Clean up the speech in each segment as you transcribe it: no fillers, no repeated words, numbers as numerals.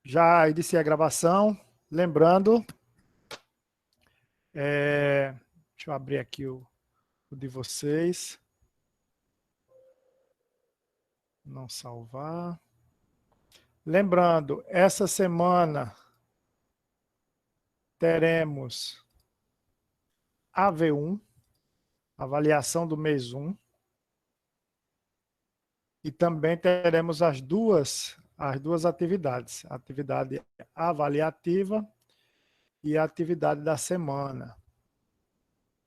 Já iniciei a gravação. Lembrando, deixa eu abrir aqui o de vocês. Não salvar. Lembrando, essa semana teremos AV1, avaliação do mês 1. E também teremos as duas atividades, a atividade avaliativa e a atividade da semana.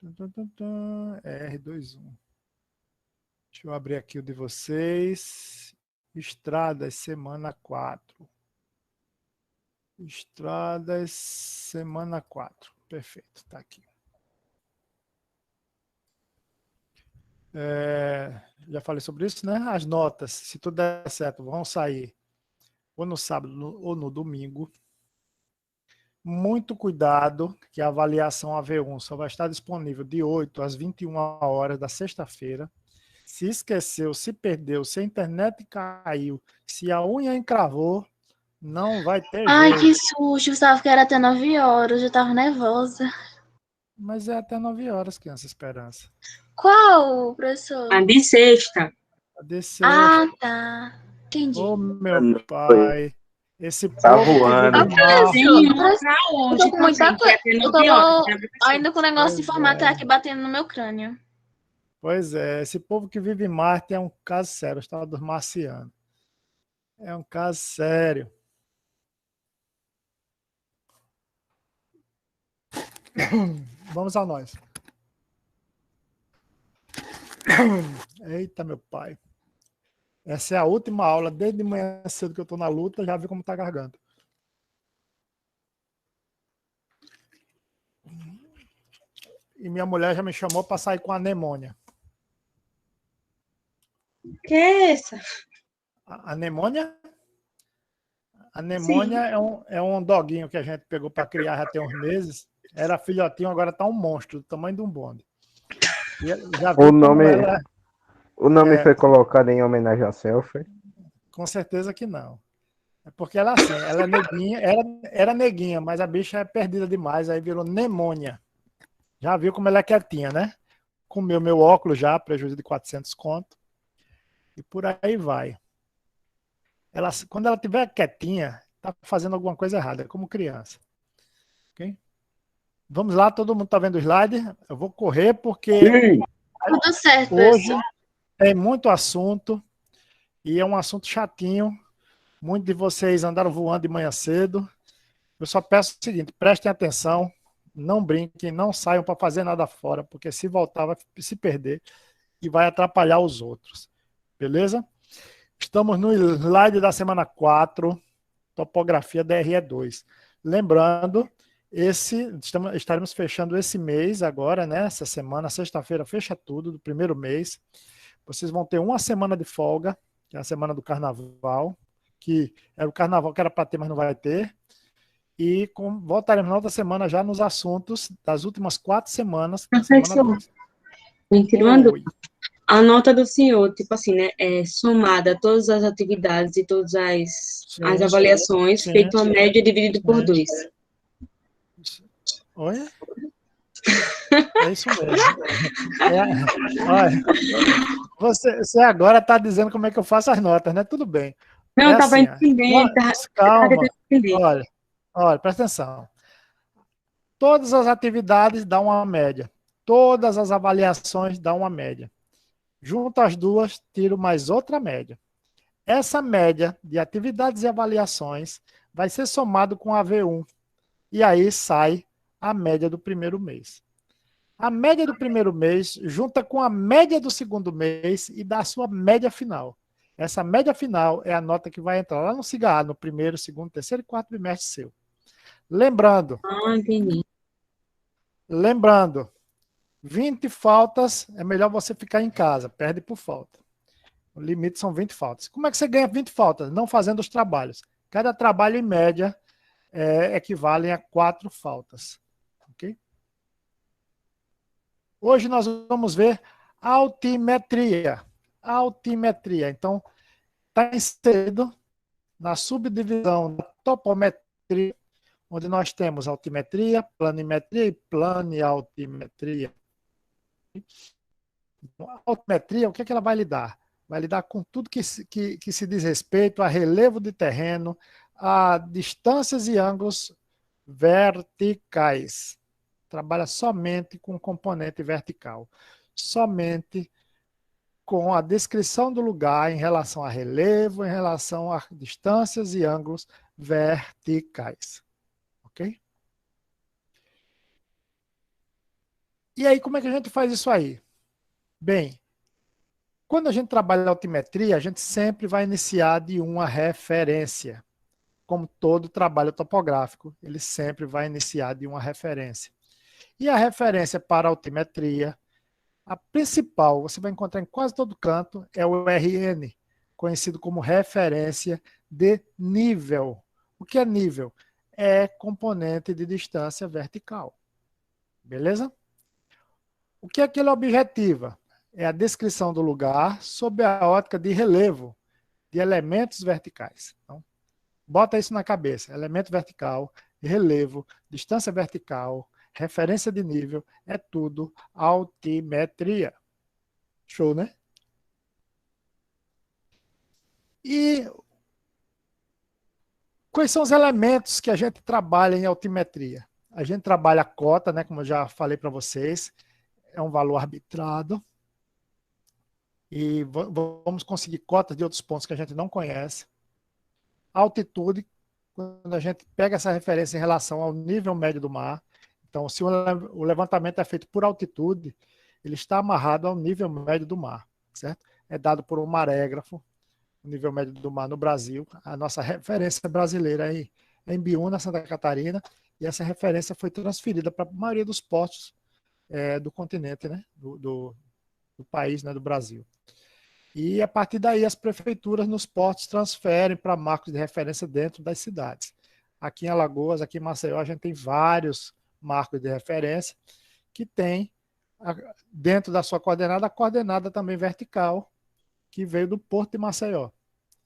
R21. Deixa eu abrir aqui o de vocês. Estradas, semana 4. Estradas, semana 4. Perfeito, está aqui. Já falei sobre isso, né? As notas, se tudo der certo, vão sair ou no sábado ou no domingo. Muito cuidado, que a avaliação AV1 só vai estar disponível de 8 às 21 horas da sexta-feira. Se esqueceu, se perdeu, se a internet caiu, se a unha encravou, não vai ter Ai, jeito. que susto, Gustavo, que era até 9 horas, eu tava nervosa. Mas é até 9 horas, criança, esperança. Qual, professor? A de sexta. A de sexta. Ah, tá. Entendi. Ô, meu pai. Esse Tá povo voando. que vive mal. Eu tô com muita coisa. Eu tô ainda com o negócio de formato aqui batendo no meu crânio. Pois é, esse povo que vive em Marte é um caso sério, os tal dos marcianos. É um caso sério. Vamos a nós. Eita, meu pai. Essa é a última aula, desde manhã cedo que eu estou na luta, já vi como está a garganta. E minha mulher já me chamou para sair com anemônia. Que é essa? A anemônia? A anemônia é um doguinho que a gente pegou para criar já tem uns meses. Era filhotinho, agora está um monstro, do tamanho de um bonde. Já vi o nome foi colocado em homenagem a Selfie? Com certeza que não. É porque ela assim, ela é neguinha, era neguinha, mas a bicha é perdida demais, aí virou nemônia. Já viu como ela é quietinha, né? Comeu meu óculos já, prejuízo de 400 conto. E por aí vai. Quando ela estiver quietinha, tá fazendo alguma coisa errada, como criança. Ok? Vamos lá, todo mundo tá vendo o slide? Eu vou correr porque Tudo certo, hoje professor. tem muito assunto e é um assunto chatinho. Muitos de vocês andaram voando de manhã cedo. Eu só peço o seguinte, prestem atenção, não brinquem, não saiam para fazer nada fora, porque se voltar vai se perder e vai atrapalhar os outros. Beleza? Estamos no slide da semana 4, topografia DRE2. Lembrando, estaremos fechando esse mês agora, né? Essa semana, sexta-feira, fecha tudo do primeiro mês. Vocês vão ter uma semana de folga, que é a semana do carnaval, que era o carnaval que era para ter, mas não vai ter. E voltaremos na outra semana já nos assuntos das últimas 4 semanas. Professor, a nota do senhor, tipo assim, né, é somada todas as atividades e todas as avaliações, feito uma média dividido por 2. Oi? É isso mesmo. Olha, você agora está dizendo como é que eu faço as notas, né? Tudo bem. Não, estava assim, entendendo. Calma. Olha, presta atenção. Todas as atividades dão uma média. Todas as avaliações dão uma média. Junto as duas, tiro mais outra média. Essa média de atividades e avaliações vai ser somado com a V1. E aí sai a média do primeiro mês. A média do primeiro mês junta com a média do segundo mês e dá a sua média final. Essa média final é a nota que vai entrar lá no CIGA, no primeiro, segundo, terceiro e quarto bimestre seu. Lembrando, 20 faltas, é melhor você ficar em casa, perde por falta. O limite são 20 faltas. Como é que você ganha 20 faltas? Não fazendo os trabalhos. Cada trabalho, em média, equivale a 4 faltas. Ok? Hoje nós vamos ver altimetria. Altimetria. Então, está inserido na subdivisão da topometria, onde nós temos altimetria, planimetria e planialtimetria. A altimetria, o que é que ela vai lidar? Vai lidar com tudo que se diz respeito a relevo de terreno, a distâncias e ângulos verticais. Trabalha somente com componente vertical. Somente com a descrição do lugar em relação a relevo, em relação a distâncias e ângulos verticais. Ok? E aí, como é que a gente faz isso aí? Bem, quando a gente trabalha em altimetria, a gente sempre vai iniciar de uma referência. Como todo trabalho topográfico, ele sempre vai iniciar de uma referência. E a referência para a altimetria, a principal, você vai encontrar em quase todo canto, é o RN, conhecido como referência de nível. O que é nível? É componente de distância vertical. Beleza? O que é que ele objetiva? É a descrição do lugar sob a ótica de relevo de elementos verticais. Então, bota isso na cabeça. Elemento vertical, relevo, distância vertical, referência de nível, é tudo altimetria. Show, né? E quais são os elementos que a gente trabalha em altimetria? A gente trabalha a cota, né, como eu já falei para vocês, é um valor arbitrado. E vamos conseguir cotas de outros pontos que a gente não conhece. Altitude, quando a gente pega essa referência em relação ao nível médio do mar. Então, se o levantamento é feito por altitude, ele está amarrado ao nível médio do mar, certo? É dado por um marégrafo, o nível médio do mar no Brasil. A nossa referência brasileira é em Biúna, Santa Catarina, e essa referência foi transferida para a maioria dos portos do continente, né? do país, né? Do Brasil. E a partir daí as prefeituras nos portos transferem para marcos de referência dentro das cidades. Aqui em Alagoas, aqui em Maceió, a gente tem vários marcos de referência que tem dentro da sua coordenada, a coordenada também vertical, que veio do Porto de Maceió.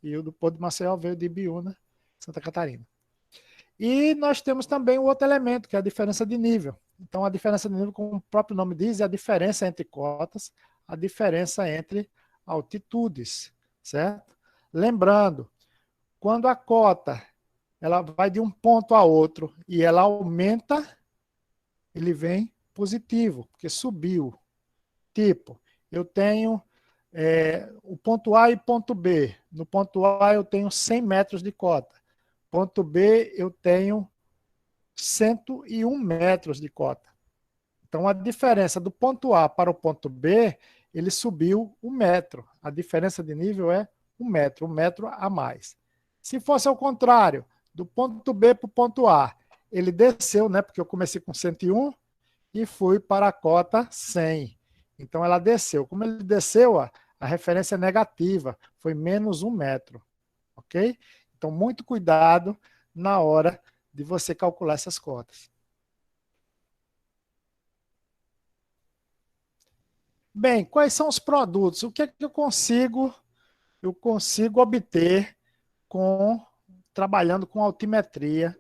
E o do Porto de Maceió veio de Ibiúna, Santa Catarina. E nós temos também o outro elemento, que é a diferença de nível. Então, a diferença de nível, como o próprio nome diz, é a diferença entre cotas, a diferença entre altitudes, certo? Lembrando, quando a cota ela vai de um ponto a outro e ela aumenta, ele vem positivo, porque subiu. Tipo, eu tenho o ponto A e ponto B. No ponto A eu tenho 100 metros de cota. Ponto B eu tenho 101 metros de cota. Então, a diferença do ponto A para o ponto B, ele subiu 1 metro. A diferença de nível é 1 metro a mais. Se fosse ao contrário, do ponto B para o ponto A, ele desceu, né? Porque eu comecei com 101 e fui para a cota 100. Então, ela desceu. Como ele desceu, a referência é negativa, foi menos 1 metro. Ok? Então, muito cuidado na hora de você calcular essas cotas. Bem, quais são os produtos? O que é que eu consigo obter trabalhando com altimetria?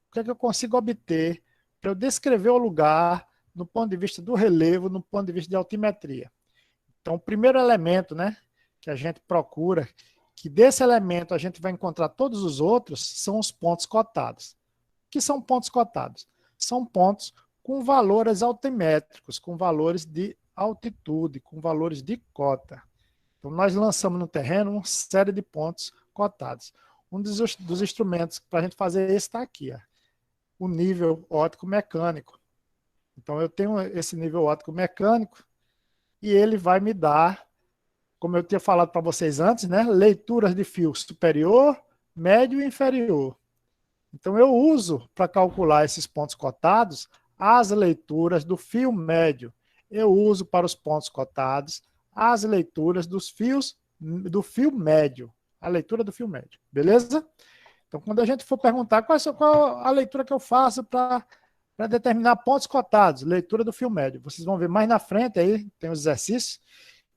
O que é que eu consigo obter para eu descrever o lugar no ponto de vista do relevo, no ponto de vista de altimetria? Então, o primeiro elemento, né, que a gente procura, que desse elemento a gente vai encontrar todos os outros, são os pontos cotados. O que são pontos cotados? São pontos com valores altimétricos, com valores de altitude, com valores de cota. Então, nós lançamos no terreno uma série de pontos cotados. Um dos instrumentos para a gente fazer esse está aqui, ó, o nível óptico mecânico. Então, eu tenho esse nível óptico mecânico e ele vai me dar, como eu tinha falado para vocês antes, né, leituras de fio superior, médio e inferior. Então, eu uso para calcular esses pontos cotados as leituras do fio médio. Eu uso para os pontos cotados as leituras do fio médio. A leitura do fio médio. Beleza? Então, quando a gente for perguntar qual a leitura que eu faço para determinar pontos cotados, leitura do fio médio. Vocês vão ver mais na frente, aí tem os exercícios,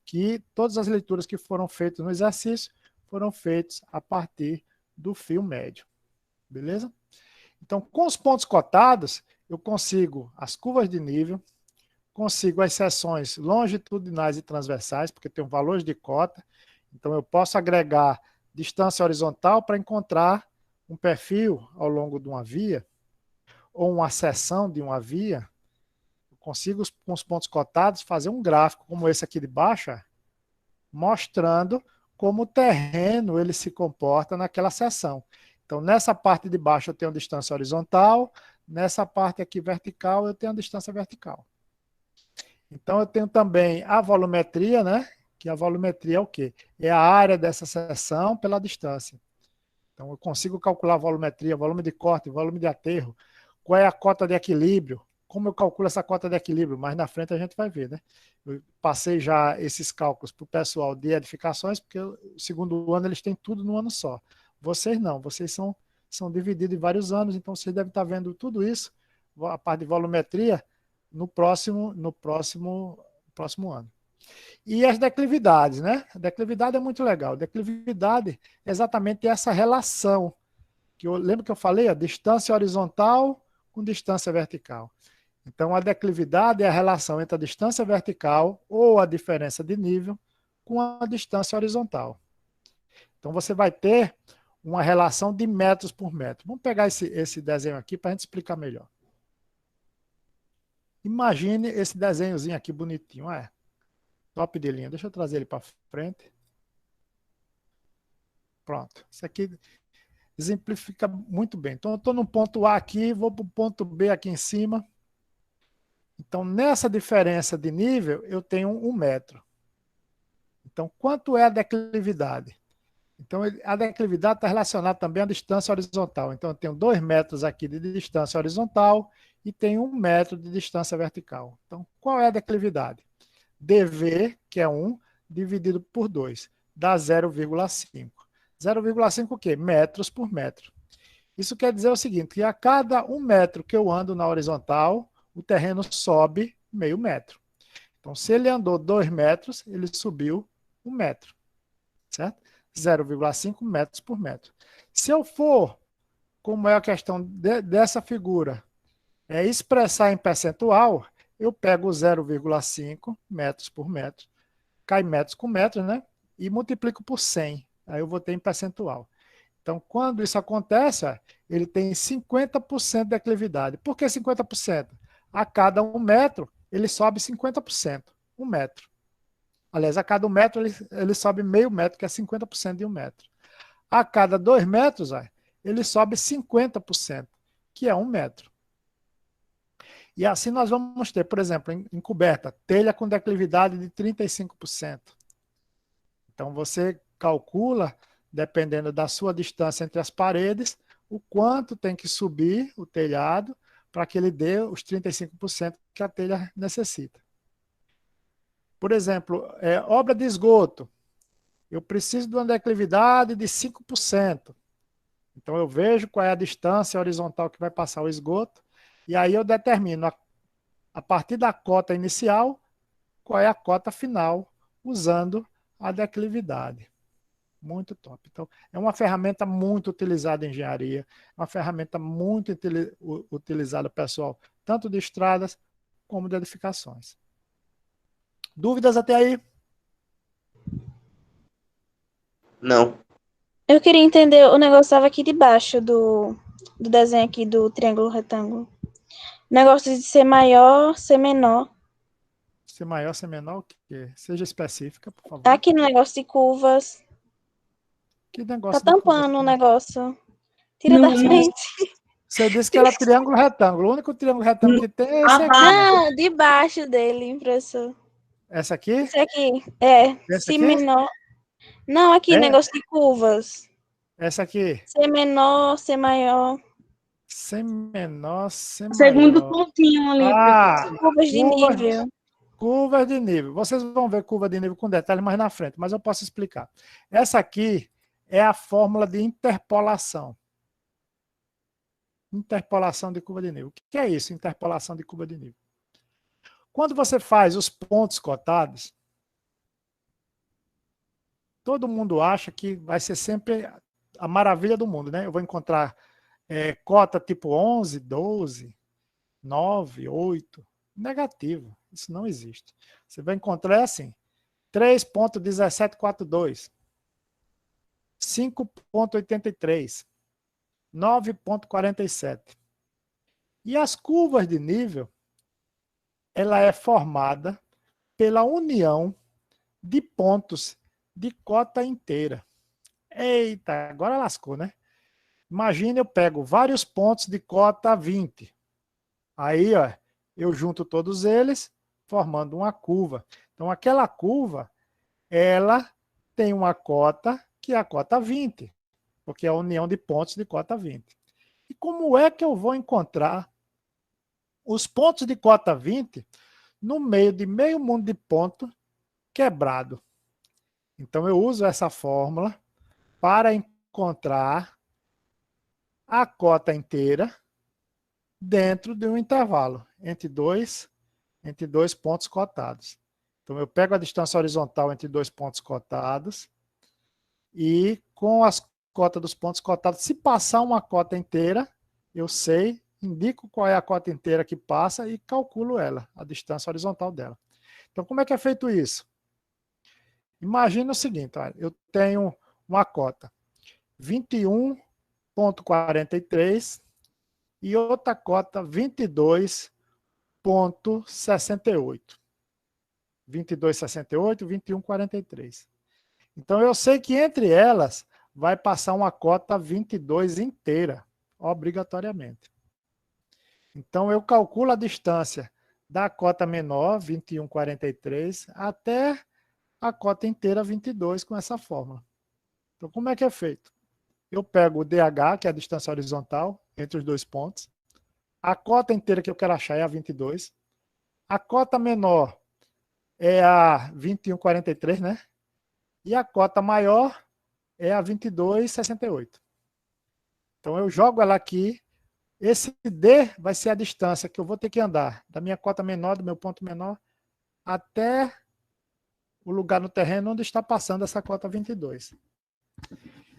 que todas as leituras que foram feitas no exercício foram feitas a partir do fio médio. Beleza? Então, com os pontos cotados, eu consigo as curvas de nível, consigo as seções longitudinais e transversais, porque tem valores de cota. Então, eu posso agregar distância horizontal para encontrar um perfil ao longo de uma via, ou uma seção de uma via. Eu consigo, com os pontos cotados, fazer um gráfico como esse aqui de baixo, mostrando como o terreno ele se comporta naquela seção. Então, nessa parte de baixo eu tenho distância horizontal, nessa parte aqui vertical eu tenho a distância vertical. Então, eu tenho também a volumetria, né? Que a volumetria é o quê? É a área dessa seção pela distância. Então, eu consigo calcular a volumetria, volume de corte, volume de aterro, qual é a cota de equilíbrio, como eu calculo essa cota de equilíbrio, mais na frente a gente vai ver, né? Eu passei já esses cálculos para o pessoal de edificações, porque o segundo ano eles têm tudo no ano só. Vocês não, vocês são divididos em vários anos, então vocês devem estar vendo tudo isso, a parte de volumetria, no próximo ano. E as declividades, né? A declividade é muito legal. A declividade é exatamente essa relação, que eu lembro que eu falei, a distância horizontal com distância vertical. Então, a declividade é a relação entre a distância vertical ou a diferença de nível com a distância horizontal. Então, você vai ter uma relação de metros por metro. Vamos pegar esse desenho aqui para a gente explicar melhor. Imagine esse desenhozinho aqui bonitinho. Top de linha. Deixa eu trazer ele para frente. Pronto. Isso aqui exemplifica muito bem. Então, eu estou no ponto A aqui, vou para o ponto B aqui em cima. Então, nessa diferença de nível, eu tenho 1 metro. Então, quanto é a declividade? Então, a declividade está relacionada também à distância horizontal. Então, eu tenho 2 metros aqui de distância horizontal e tenho 1 metro de distância vertical. Então, qual é a declividade? dV, que é 1, dividido por 2, dá 0,5. 0,5 o quê? Metros por metro. Isso quer dizer o seguinte, que a cada 1 metro que eu ando na horizontal, o terreno sobe meio metro. Então, se ele andou 2 metros, ele subiu 1 metro. Certo? 0,5 metros por metro. Se eu for, como é a questão dessa figura, expressar em percentual, eu pego 0,5 metros por metro, cai metros com metros, né? E multiplico por 100. Aí eu vou ter em percentual. Então, quando isso acontece, ele tem 50% de declividade. Por que 50%? A cada 1 metro, ele sobe 50%. 1 metro. Aliás, a cada 1 metro, ele sobe meio metro, que é 50% de 1 metro. A cada 2 metros, ele sobe 50%, que é 1 metro. E assim nós vamos ter, por exemplo, em coberta, telha com declividade de 35%. Então, você calcula, dependendo da sua distância entre as paredes, o quanto tem que subir o telhado para que ele dê os 35% que a telha necessita. Por exemplo, obra de esgoto. Eu preciso de uma declividade de 5%. Então, eu vejo qual é a distância horizontal que vai passar o esgoto, e aí eu determino, a partir da cota inicial, qual é a cota final, usando a declividade. Muito top. Então, é uma ferramenta muito utilizada em engenharia, uma ferramenta muito utilizada, pessoal, tanto de estradas como de edificações. Dúvidas até aí? Não. Eu queria entender, o negócio estava aqui debaixo do desenho aqui do triângulo retângulo. O negócio de ser maior, ser menor. Ser maior, ser menor, o quê? Seja específica, por favor. Aqui no negócio de curvas. Que negócio Tá de curva? tampando o negócio. Tira da frente. Você disse que era triângulo retângulo. O único triângulo retângulo que tem é esse aqui. Não, debaixo dele, impressor. Essa aqui? Esse aqui. Essa Si aqui? menor. Não, aqui, negócio de curvas. Essa aqui? Ser menor, ser maior. Ser menor, ser O segundo maior. pontinho ali, professor. Curvas de nível. Curvas de nível. Vocês vão ver curva de nível com detalhe mais na frente, mas eu posso explicar. Essa aqui é a fórmula de interpolação. Interpolação de curva de nível. O que é isso, interpolação de curva de nível? Quando você faz os pontos cotados, todo mundo acha que vai ser sempre a maravilha do mundo, né? Eu vou encontrar cota tipo 11, 12, 9, 8. Negativo. Isso não existe. Você vai encontrar assim, 3,1742, 5,83, 9,47. E as curvas de nível, ela é formada pela união de pontos de cota inteira. Eita, agora lascou, né? Imagina, eu pego vários pontos de cota 20. Aí, ó, eu junto todos eles, formando uma curva. Então, aquela curva, ela tem uma cota que é a cota 20, porque é a união de pontos de cota 20. E como é que eu vou encontrar os pontos de cota 20 no meio de meio mundo de ponto quebrado? Então, eu uso essa fórmula para encontrar a cota inteira dentro de um intervalo entre dois pontos cotados. Então, eu pego a distância horizontal entre dois pontos cotados e com as cotas dos pontos cotados, se passar uma cota inteira, eu sei, indico qual é a cota inteira que passa e calculo ela, a distância horizontal dela. Então, como é que é feito isso? Imagina o seguinte, olha, eu tenho uma cota 21,43 e outra cota 22,68. 22,68, 21,43. Então, eu sei que entre elas vai passar uma cota 22 inteira, obrigatoriamente. Então, eu calculo a distância da cota menor, 21,43, até a cota inteira, 22, com essa fórmula. Então, como é que é feito? Eu pego o DH, que é a distância horizontal, entre os dois pontos. A cota inteira que eu quero achar é a 22. A cota menor é a 21,43, né? E a cota maior é a 22,68. Então, eu jogo ela aqui. Esse D vai ser a distância que eu vou ter que andar da minha cota menor, do meu ponto menor, até o lugar no terreno onde está passando essa cota 22.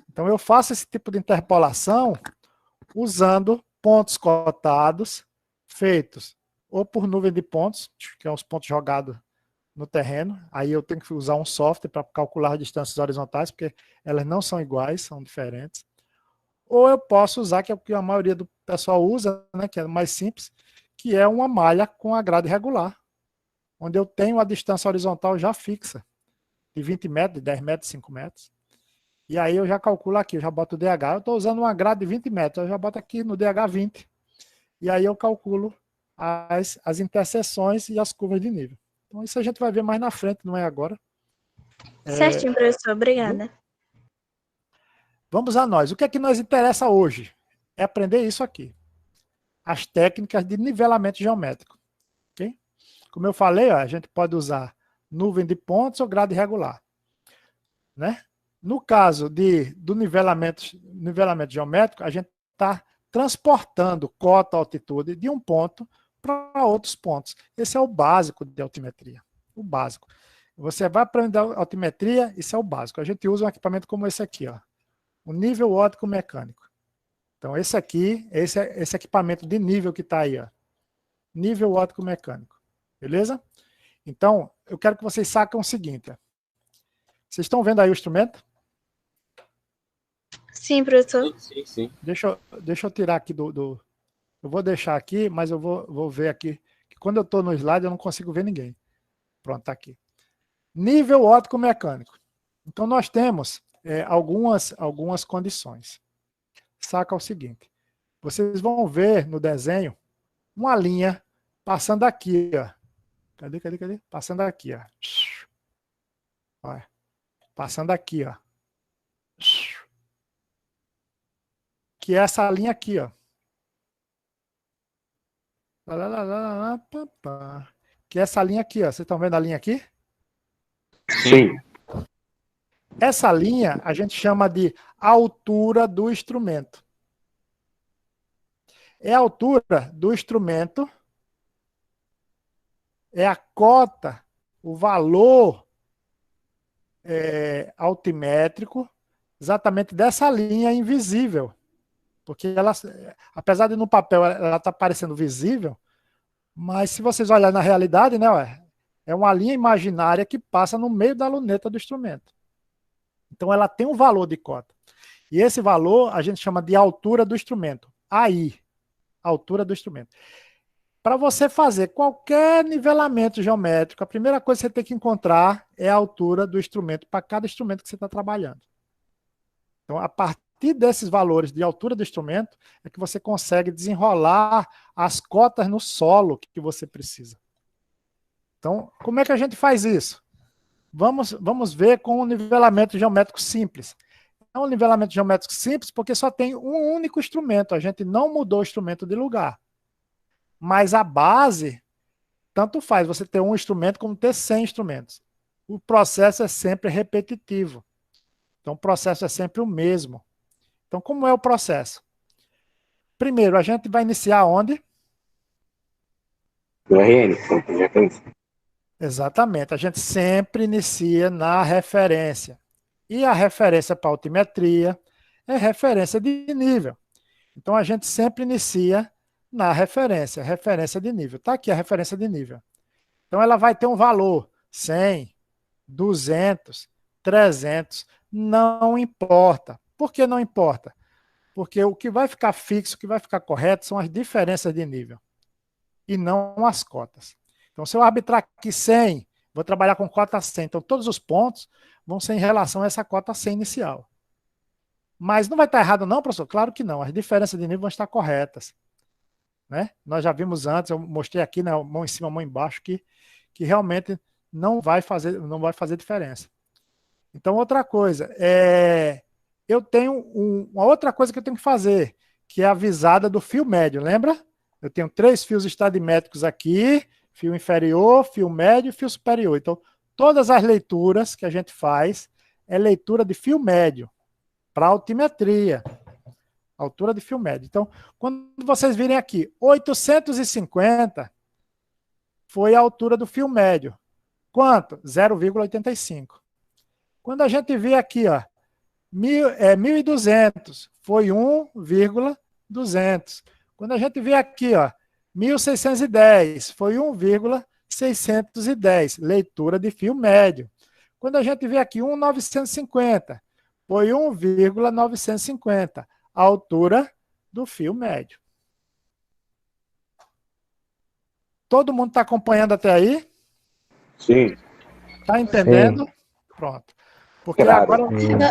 Então, eu faço esse tipo de interpolação usando pontos cotados feitos ou por nuvem de pontos, que são os pontos jogados no terreno. Aí eu tenho que usar um software para calcular as distâncias horizontais, porque elas não são iguais, são diferentes. Ou eu posso usar, que é o que a maioria do pessoal usa, né, que é mais simples, que é uma malha com a grade regular, onde eu tenho a distância horizontal já fixa, de 20 metros, de 10 metros, 5 metros. E aí eu já calculo aqui, eu já boto o DH. Eu estou usando uma grade de 20 metros, eu já boto aqui no DH 20. E aí eu calculo as interseções e as curvas de nível. Então isso a gente vai ver mais na frente, não é agora. Certinho, professor. Obrigada. Vamos a nós. O que é que nos interessa hoje? É aprender isso aqui. As técnicas de nivelamento geométrico. Okay? Como eu falei, ó, a gente pode usar nuvem de pontos ou grade regular. Né? No caso do nivelamento geométrico, a gente está transportando cota altitude de um ponto para outros pontos. Esse é o básico de altimetria. O básico. Você vai aprender altimetria, isso é o básico. A gente usa um equipamento como esse aqui, ó, o nível óptico mecânico. Então, esse aqui, esse equipamento de nível que está aí, ó, nível óptico mecânico. Beleza? Então, eu quero que vocês saquem o seguinte. Ó. Vocês estão vendo aí o instrumento? Sim, professor. Sim. Deixa eu tirar aqui eu vou deixar aqui, mas eu vou ver aqui. Que quando eu estou no slide, eu não consigo ver ninguém. Pronto, está aqui. Nível óptico mecânico. Então, nós temos algumas condições. Saca o seguinte. Vocês vão ver no desenho uma linha passando aqui, ó. Cadê? Passando aqui, ó. Olha. Passando aqui, ó. Que é essa linha aqui, ó. Que é essa linha aqui, ó. Vocês estão vendo a linha aqui? Sim. Essa linha a gente chama de altura do instrumento. É a altura do instrumento, é a cota, o valor altimétrico exatamente dessa linha invisível. Porque ela, apesar de no papel ela está parecendo visível, mas se vocês olharem na realidade, né, é uma linha imaginária que passa no meio da luneta do instrumento. Então ela tem um valor de cota. E esse valor a gente chama de altura do instrumento. AI, altura do instrumento. Para você fazer qualquer nivelamento geométrico, a primeira coisa que você tem que encontrar é a altura do instrumento para cada instrumento que você está trabalhando. Então, a partir desses valores de altura do instrumento, é que você consegue desenrolar as cotas no solo que você precisa. Então, como é que a gente faz isso? Vamos ver com um nivelamento geométrico simples. É um nivelamento geométrico simples porque só tem um único instrumento. A gente não mudou o instrumento de lugar. Mas a base, tanto faz você ter um instrumento como ter 100 instrumentos. O processo é sempre repetitivo. Então, o processo é sempre o mesmo. Então, como é o processo? Primeiro, a gente vai iniciar onde? Do RN, já conheci. Exatamente. A gente sempre inicia na referência. E a referência para altimetria é referência de nível. Então, a gente sempre inicia na referência de nível. Está aqui a referência de nível. Então, ela vai ter um valor 100, 200, 300, não importa. Por que não importa? Porque o que vai ficar fixo, o que vai ficar correto são as diferenças de nível e não as cotas. Então, se eu arbitrar aqui 100, vou trabalhar com cota 100. Então, todos os pontos vão ser em relação a essa cota 100 inicial. Mas não vai estar errado não, professor? Claro que não. As diferenças de nível vão estar corretas. Né? Nós já vimos antes, eu mostrei aqui, né, mão em cima, mão embaixo, que realmente não vai fazer diferença. Então, outra coisa, eu tenho uma outra coisa que eu tenho que fazer, que é a visada do fio médio, lembra? Eu tenho 3 fios estadimétricos aqui, fio inferior, fio médio e fio superior. Então, todas as leituras que a gente faz é leitura de fio médio, para altimetria. Altura de fio médio. Então, quando vocês virem aqui, 850 foi a altura do fio médio. Quanto? 0,85. Quando a gente vê aqui, ó, 1.200 foi 1,200. Quando a gente vê aqui, ó, 1.610 foi 1,610, leitura de fio médio. Quando a gente vê aqui 1.950 foi 1,950. A altura do fio médio. Todo mundo está acompanhando até aí? Sim. Está entendendo? Sim. Pronto. Porque claro. agora...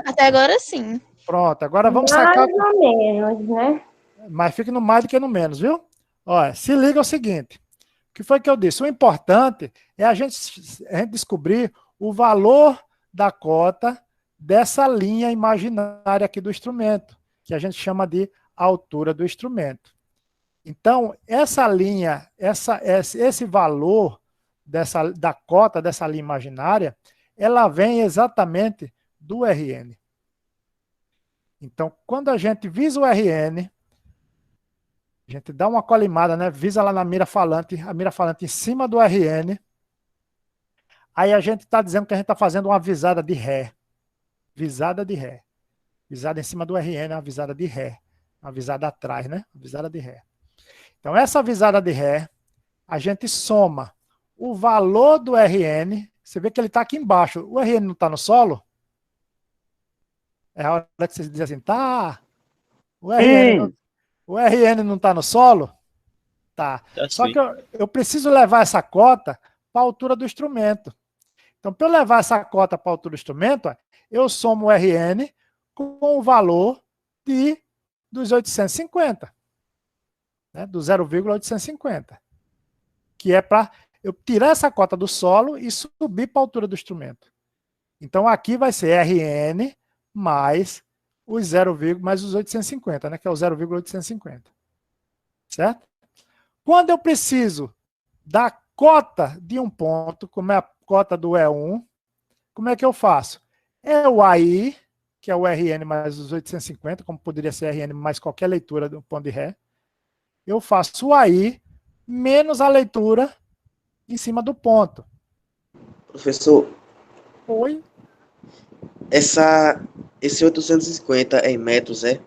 Até agora sim. Pronto, agora vamos mais sacar... Mais ou menos, né? Mas fique no mais do que no menos, viu? Olha, se liga ao seguinte. O que foi que eu disse? O importante é a gente descobrir o valor da cota dessa linha imaginária aqui do instrumento, que a gente chama de altura do instrumento. Então, essa linha, esse valor da cota dessa linha imaginária, ela vem exatamente do RN. Então, quando a gente visa o RN, a gente dá uma colimada, né? Visa lá na mira falante, a mira falante em cima do RN, aí a gente está dizendo que a gente está fazendo uma visada de Ré. Visada de Ré. Visada em cima do RN é uma visada de Ré. Uma visada atrás, né? Uma visada de Ré. Então, essa visada de Ré, a gente soma o valor do RN. Você vê que ele está aqui embaixo. O RN não está no solo? É a hora que você diz assim, tá. O RN não está no solo? Tá. Só que eu preciso levar essa cota para a altura do instrumento. Então, para eu levar essa cota para a altura do instrumento, eu somo o RN com o valor dos 850, né, do 0,850, que é para eu tirar essa cota do solo e subir para a altura do instrumento. Então, aqui vai ser RN mais os 850, né, que é o 0,850. Certo? Quando eu preciso da cota de um ponto, como é a cota do E1, como é que eu faço? É o AI, que é o RN mais os 850, como poderia ser RN mais qualquer leitura do ponto de Ré. Eu faço o AI menos a leitura em cima do ponto. Professor. Oi? Esse 850 é em metros, é?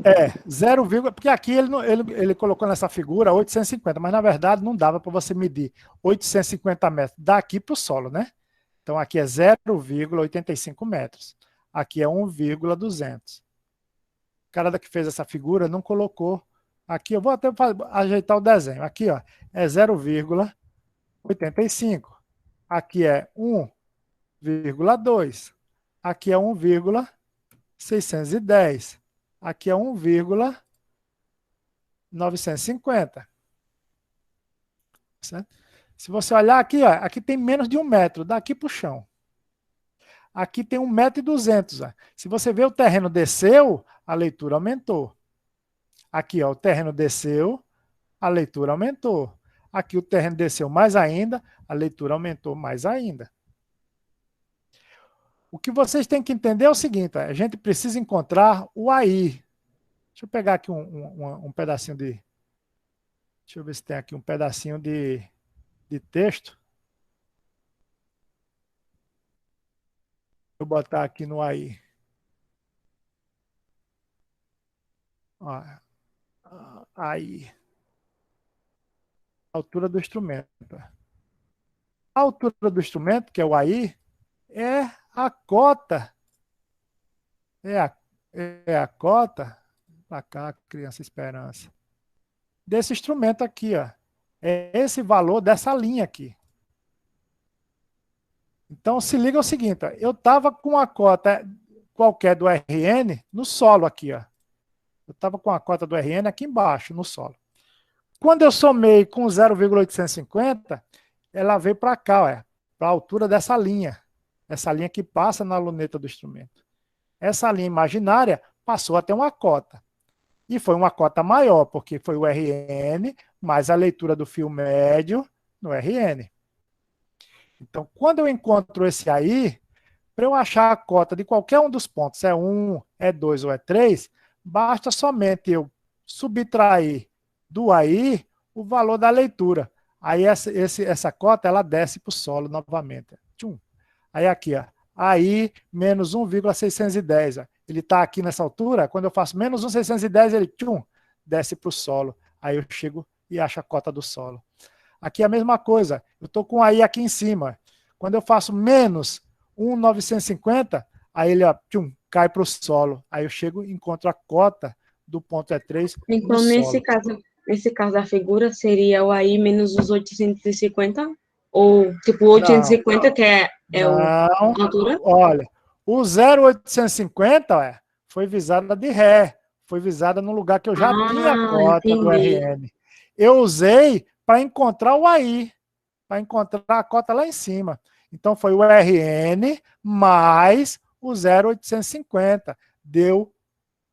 É, 0, porque aqui ele colocou nessa figura 850, mas na verdade não dava para você medir 850 metros daqui para o solo, né? Então aqui é 0,85 metros. Aqui é 1,200. O cara que fez essa figura não colocou. Aqui eu vou até ajeitar o desenho. Aqui ó, é 0,85. Aqui é 1,2. Aqui é 1,610. Aqui é 1,950. Certo? Se você olhar aqui, ó, aqui tem menos de 1 metro, daqui para o chão. Aqui tem 1,2 m. Se você vê o terreno desceu, a leitura aumentou. Aqui ó, o terreno desceu, a leitura aumentou. Aqui o terreno desceu mais ainda, a leitura aumentou mais ainda. O que vocês têm que entender é o seguinte, a gente precisa encontrar o AI. Deixa eu pegar aqui um pedacinho de... Deixa eu ver se tem aqui um pedacinho de texto. Vou botar aqui no AI. Ó, AI. Altura do instrumento. A altura do instrumento, que é o AI, é a cota. É a cota. Para cá, criança esperança. Desse instrumento aqui, ó. É esse valor dessa linha aqui. Então, se liga o seguinte, ó, eu estava com a cota qualquer do RN no solo aqui, ó. Eu estava com a cota do RN aqui embaixo, no solo. Quando eu somei com 0,850, ela veio para cá, para a altura dessa linha. Essa linha que passa na luneta do instrumento. Essa linha imaginária passou a ter uma cota. E foi uma cota maior, porque foi o RN mais a leitura do fio médio no RN. Então, quando eu encontro esse aí, para eu achar a cota de qualquer um dos pontos, é 1, é 2 ou é 3, basta somente eu subtrair do AI o valor da leitura. Aí essa cota ela desce para o solo novamente. Tchum. Aí aqui, ó, AI menos 1,610. Ele está aqui nessa altura, quando eu faço menos 1,610, ele tchum, desce para o solo. Aí eu chego e acho a cota do solo. Aqui é a mesma coisa, eu estou com AI aqui em cima. Quando eu faço menos 1,950, aí ele ó, tchum, cai para o solo. Aí eu chego e encontro a cota do ponto E3 Então, no nesse solo. caso da figura, seria o AI menos os 850? Ou, tipo, 850, que é a Não, altura? olha, o 0,850 foi visada de ré, foi visada no lugar que eu já tinha a Ah, cota do entendi. RN. Eu usei para encontrar o AI, para encontrar a cota lá em cima. Então foi o RN mais o 0,850, deu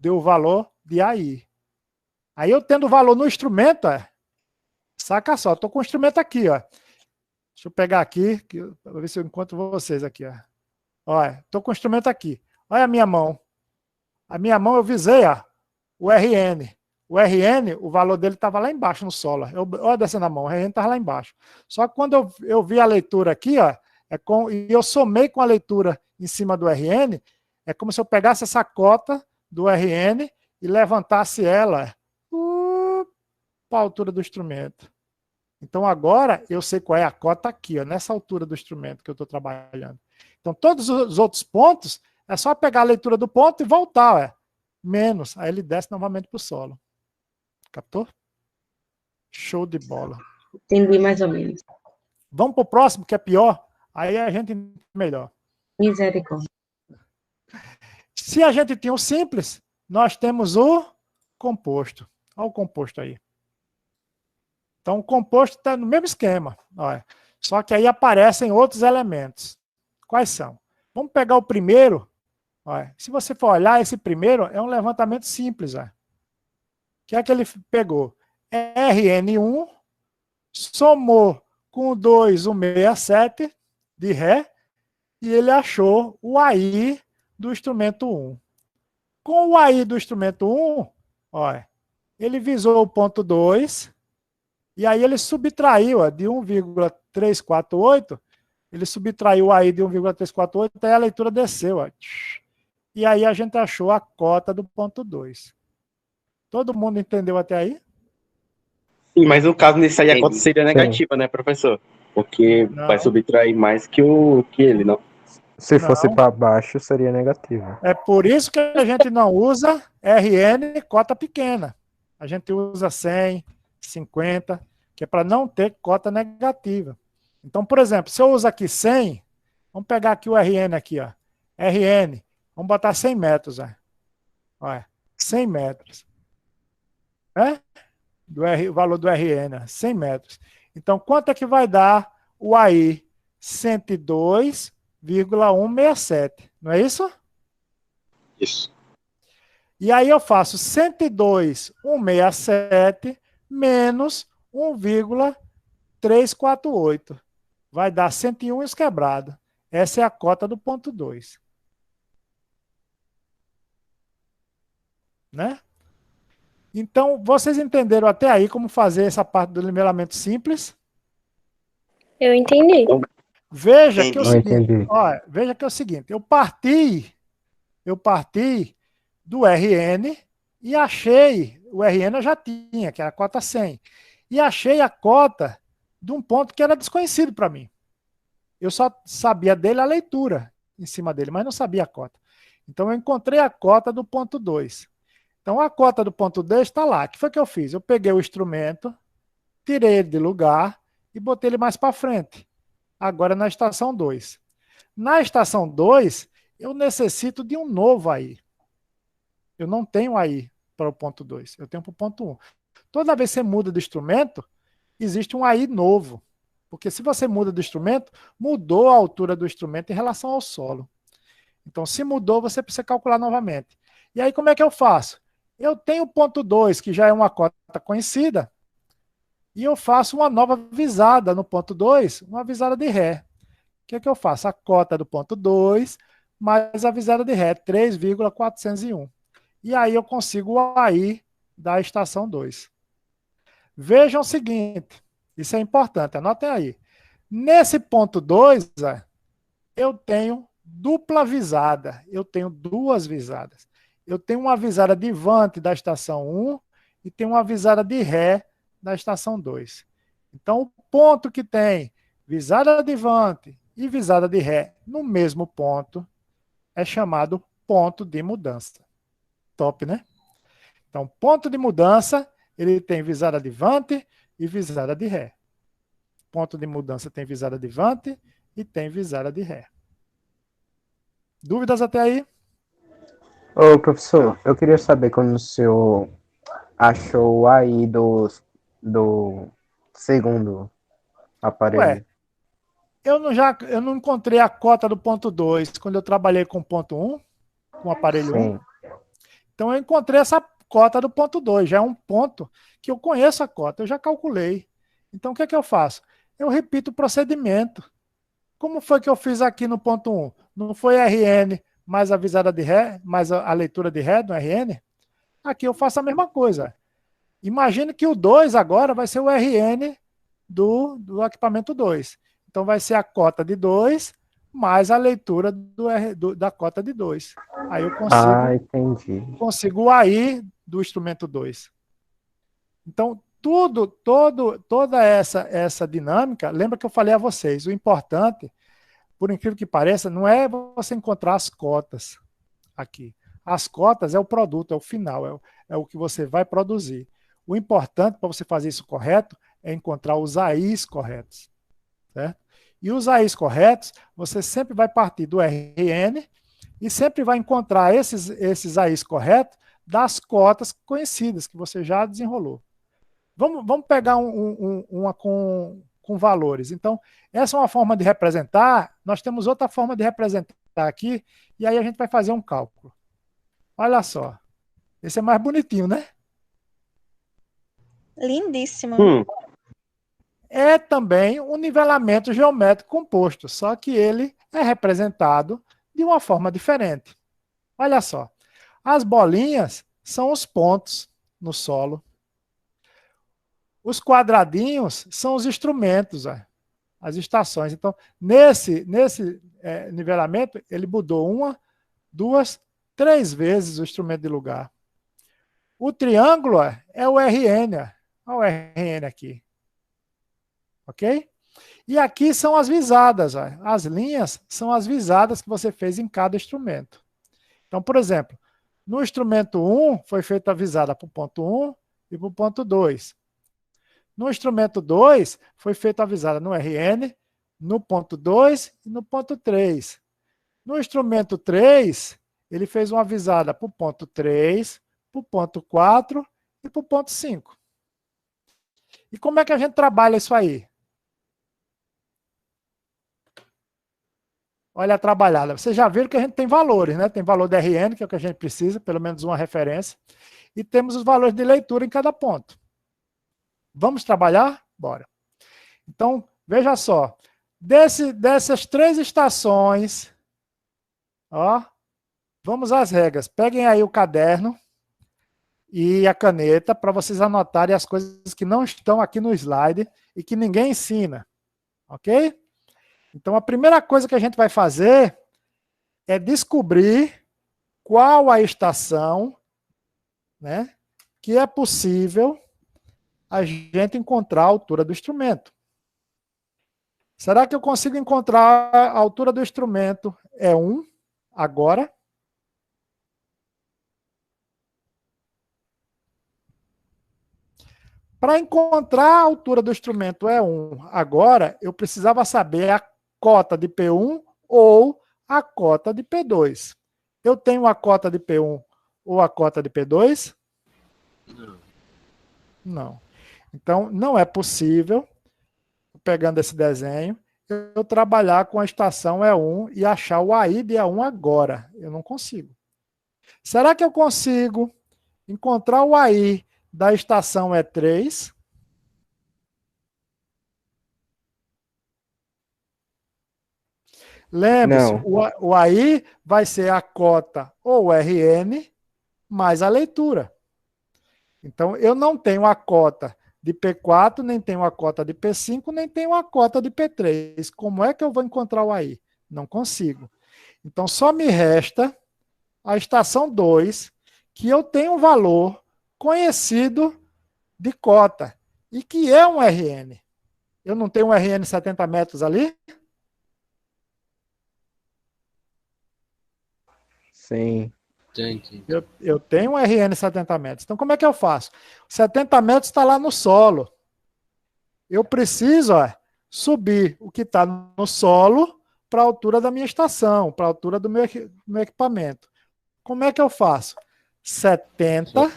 o valor de AI. Aí eu tendo o valor no instrumento, saca só, estou com o instrumento aqui, ó. Deixa eu pegar aqui, para ver se eu encontro vocês aqui, ó. Olha, estou com o instrumento aqui. Olha a minha mão. A minha mão eu visei, ó, o RN. O RN, o valor dele estava lá embaixo no solo. Olha descendo a mão, o RN estava lá embaixo. Só que quando eu vi a leitura aqui, ó, e eu somei com a leitura em cima do RN, é como se eu pegasse essa cota do RN e levantasse ela para a altura do instrumento. Então agora eu sei qual é a cota aqui, ó, nessa altura do instrumento que eu estou trabalhando. Então todos os outros pontos, é só pegar a leitura do ponto e voltar, menos. Aí ele desce novamente para o solo. Captou? Show de bola. Entendi mais ou menos. Vamos para o próximo, que é pior. Aí a gente entende melhor. Misericórdia. Se a gente tinha o simples, nós temos o composto. Olha o composto aí. Então o composto está no mesmo esquema. Olha. Só que aí aparecem outros elementos. Quais são? Vamos pegar o primeiro. Olha. Se você for olhar, esse primeiro é um levantamento simples. Olha. O que é que ele pegou? RN1, somou com 2,167 de Ré, e ele achou o AI do instrumento 1. Com o AI do instrumento 1, olha, ele visou o ponto 2, e aí ele subtraiu de 1,348, Ele subtraiu aí de 1,348, aí a leitura desceu. Ó. E aí a gente achou a cota do ponto 2. Todo mundo entendeu até aí? Sim, mas no caso, nesse aí, a cota Entendi. seria negativa, né, professor? Porque vai Não, subtrair mais que ele, não? Se fosse não. para baixo, seria negativo. É por isso que a gente não usa RN cota pequena. A gente usa 100, 50, que é para não ter cota negativa. Então, por exemplo, se eu uso aqui 100, vamos pegar aqui o RN aqui, ó. RN, vamos botar 100 metros, ó. Olha, 100 metros. Né? O valor do RN, ó, 100 metros. Então, quanto é que vai dar o AI? 102,167. Não é isso? Isso. E aí eu faço 102,167 menos 1,348. Vai dar 101 e os quebrados. Essa é a cota do ponto 2. Né? Então, vocês entenderam até aí como fazer essa parte do nivelamento simples? Eu entendi. Veja que é o Não seguinte, entendi. ó, veja que é o seguinte, eu parti do RN e achei, o RN eu já tinha, que era a cota 100, e achei a cota de um ponto que era desconhecido para mim. Eu só sabia dele a leitura em cima dele, mas não sabia a cota. Então eu encontrei a cota do ponto 2. Então a cota do ponto 2 está lá. O que foi que eu fiz? Eu peguei o instrumento, tirei ele de lugar e botei ele mais para frente. Agora na estação 2. Na estação 2, eu necessito de um novo AI. Eu não tenho AI para o ponto 2, eu tenho para o ponto 1. Toda vez que você muda de instrumento, existe um AI novo. Porque se você muda de instrumento, mudou a altura do instrumento em relação ao solo. Então, se mudou, você precisa calcular novamente. E aí, como é que eu faço? Eu tenho o ponto 2, que já é uma cota conhecida, e eu faço uma nova visada no ponto 2, uma visada de Ré. O que é que eu faço? A cota do ponto 2 mais a visada de Ré, 3,401. E aí eu consigo o AI da estação 2. Vejam o seguinte, isso é importante, anotem aí. Nesse ponto 2, eu tenho dupla visada, eu tenho duas visadas. Eu tenho uma visada de Vante da estação 1 e tenho uma visada de Ré da estação 2. Então, o ponto que tem visada de Vante e visada de Ré no mesmo ponto é chamado ponto de mudança. Top, né? Então, ponto de mudança, ele tem visada de Vante e visada de Ré. Ponto de mudança tem visada de Vante e tem visada de Ré. Dúvidas até aí? Ô, professor, eu queria saber quando o senhor achou o AI do segundo aparelho. Ué, eu não encontrei a cota do ponto 2 quando eu trabalhei com o ponto 1, com o aparelho 1. Sim. Então eu encontrei essa cota do ponto 2, já é um ponto que eu conheço a cota, eu já calculei. Então o que é que eu faço? Eu repito o procedimento. Como foi que eu fiz aqui no ponto 1? Não foi RN mais a visada de Ré, mais a leitura de Ré do RN? Aqui eu faço a mesma coisa. Imagine que o 2 agora vai ser o RN do equipamento 2. Então vai ser a cota de 2 mais a leitura da cota de 2. Aí eu Entendi. consigo o AI do instrumento 2. Então, toda essa dinâmica, lembra que eu falei a vocês, o importante, por incrível que pareça, não é você encontrar as cotas aqui. As cotas é o produto, é o final, é o que você vai produzir. O importante para você fazer isso correto é encontrar os AIs corretos. Certo? E os AIs corretos, você sempre vai partir do RN e sempre vai encontrar esses AIs corretos das cotas conhecidas que você já desenrolou. Vamos pegar uma com valores. Então, essa é uma forma de representar. Nós temos outra forma de representar aqui, e aí a gente vai fazer um cálculo. Olha só. Esse é mais bonitinho, né? Lindíssimo. É também um nivelamento geométrico composto, só que ele é representado de uma forma diferente. Olha só. As bolinhas são os pontos no solo. Os quadradinhos são os instrumentos. as estações. Então, nesse nivelamento, ele mudou 1, 2, 3 vezes o instrumento de lugar. O triângulo é o RN. Olha o RN aqui. Ok? E aqui são as visadas. As linhas são as visadas que você fez em cada instrumento. Então, por exemplo, no instrumento 1 foi feita a visada para o ponto 1 e para o ponto 2. No instrumento 2 foi feita a visada no RN, no ponto 2 e no ponto 3. No instrumento 3, ele fez uma visada para o ponto 3, para o ponto 4 e para o ponto 5. E como é que a gente trabalha isso aí? Olha a trabalhada. Vocês já viram que a gente tem valores, né? Tem valor de RN, que é o que a gente precisa, pelo menos uma referência. E temos os valores de leitura em cada ponto. Vamos trabalhar? Bora. Então, veja só. Dessas 3 estações, ó, vamos às regras. Peguem aí o caderno e a caneta para vocês anotarem as coisas que não estão aqui no slide e que ninguém ensina. Ok? Então, a primeira coisa que a gente vai fazer é descobrir qual a estação, né, que é possível a gente encontrar a altura do instrumento. Será que eu consigo encontrar a altura do instrumento? É 1, agora. Para encontrar a altura do instrumento é 1, agora, eu precisava saber a cota de P1 ou a cota de P2. Eu tenho a cota de P1 ou a cota de P2? Não. Não. Então, não é possível, pegando esse desenho, eu trabalhar com a estação E1 e achar o AI de E1 agora. Eu não consigo. Será que eu consigo encontrar o AI da estação E3? Lembre-se, Não. o AI vai ser a cota ou RN mais a leitura. Então, eu não tenho a cota de P4, nem tenho a cota de P5, nem tenho a cota de P3. Como é que eu vou encontrar o AI? Não consigo. Então, só me resta a estação 2, que eu tenho um valor conhecido de cota, e que é um RN. Eu não tenho um RN 70 metros ali? Sim. Eu tenho um RN 70 metros. Então, como é que eu faço? 70 metros está lá no solo. Eu preciso subir o que está no solo para a altura da minha estação, para a altura do meu equipamento. Como é que eu faço? 70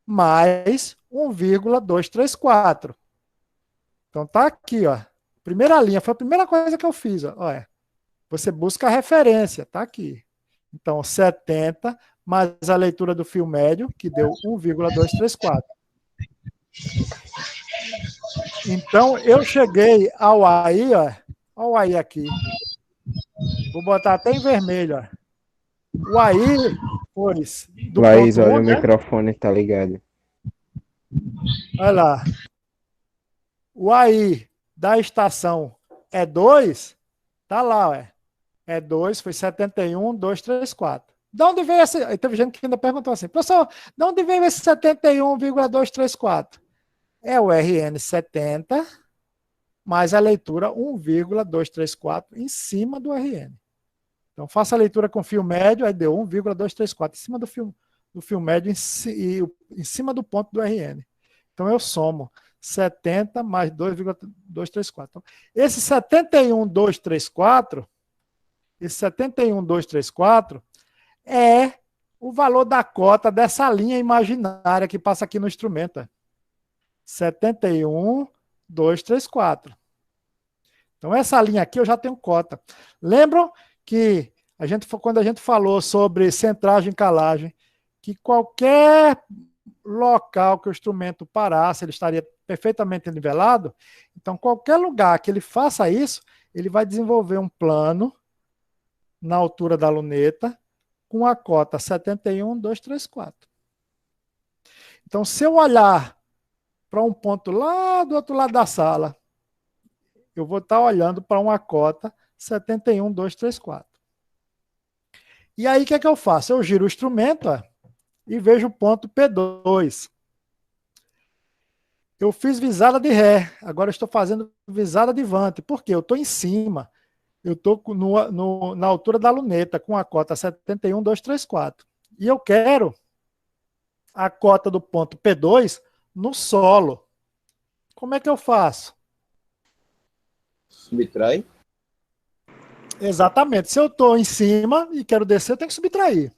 mais 1,234. Então, está aqui, ó. Primeira linha, foi a primeira coisa que eu fiz. Ó. Olha, você busca a referência, está aqui. Então, 70 mais a leitura do fio médio, que deu 1,234. Então, eu cheguei ao AI, ó. Olha o AI aqui. Vou botar até em vermelho, ó. O AI foi do Laís, ponto 1, olha, o né? microfone tá ligado. Olha lá. O AI da estação E2, tá lá, ó. E2 foi 71,234. De onde veio esse? Aí teve gente que ainda perguntou assim, professor, de onde veio esse 71,234? É o RN 70 mais a leitura 1,234 em cima do RN. Então, faça a leitura com fio médio, aí deu 1,234 em cima do fio médio em cima do ponto do RN. Então, eu somo 70 mais 2,234. Então, esse 71,234 é o valor da cota dessa linha imaginária que passa aqui no instrumento. 71,234. Então, essa linha aqui eu já tenho cota. Lembram que quando a gente falou sobre centragem e calagem, que qualquer local que o instrumento parasse, ele estaria perfeitamente nivelado? Então, qualquer lugar que ele faça isso, ele vai desenvolver um plano na altura da luneta com a cota 71,234. Então, se eu olhar para um ponto lá do outro lado da sala eu vou estar olhando para uma cota 71,234. E aí, o que é que eu faço? Eu giro o instrumento e vejo o ponto P2. Eu fiz visada de ré, agora eu estou fazendo visada de vante. Por quê? Eu estou em cima. Eu estou na altura da luneta, com a cota 71,234. E eu quero a cota do ponto P2 no solo. Como é que eu faço? Subtrai. Exatamente. Se eu estou em cima e quero descer, eu tenho que subtrair.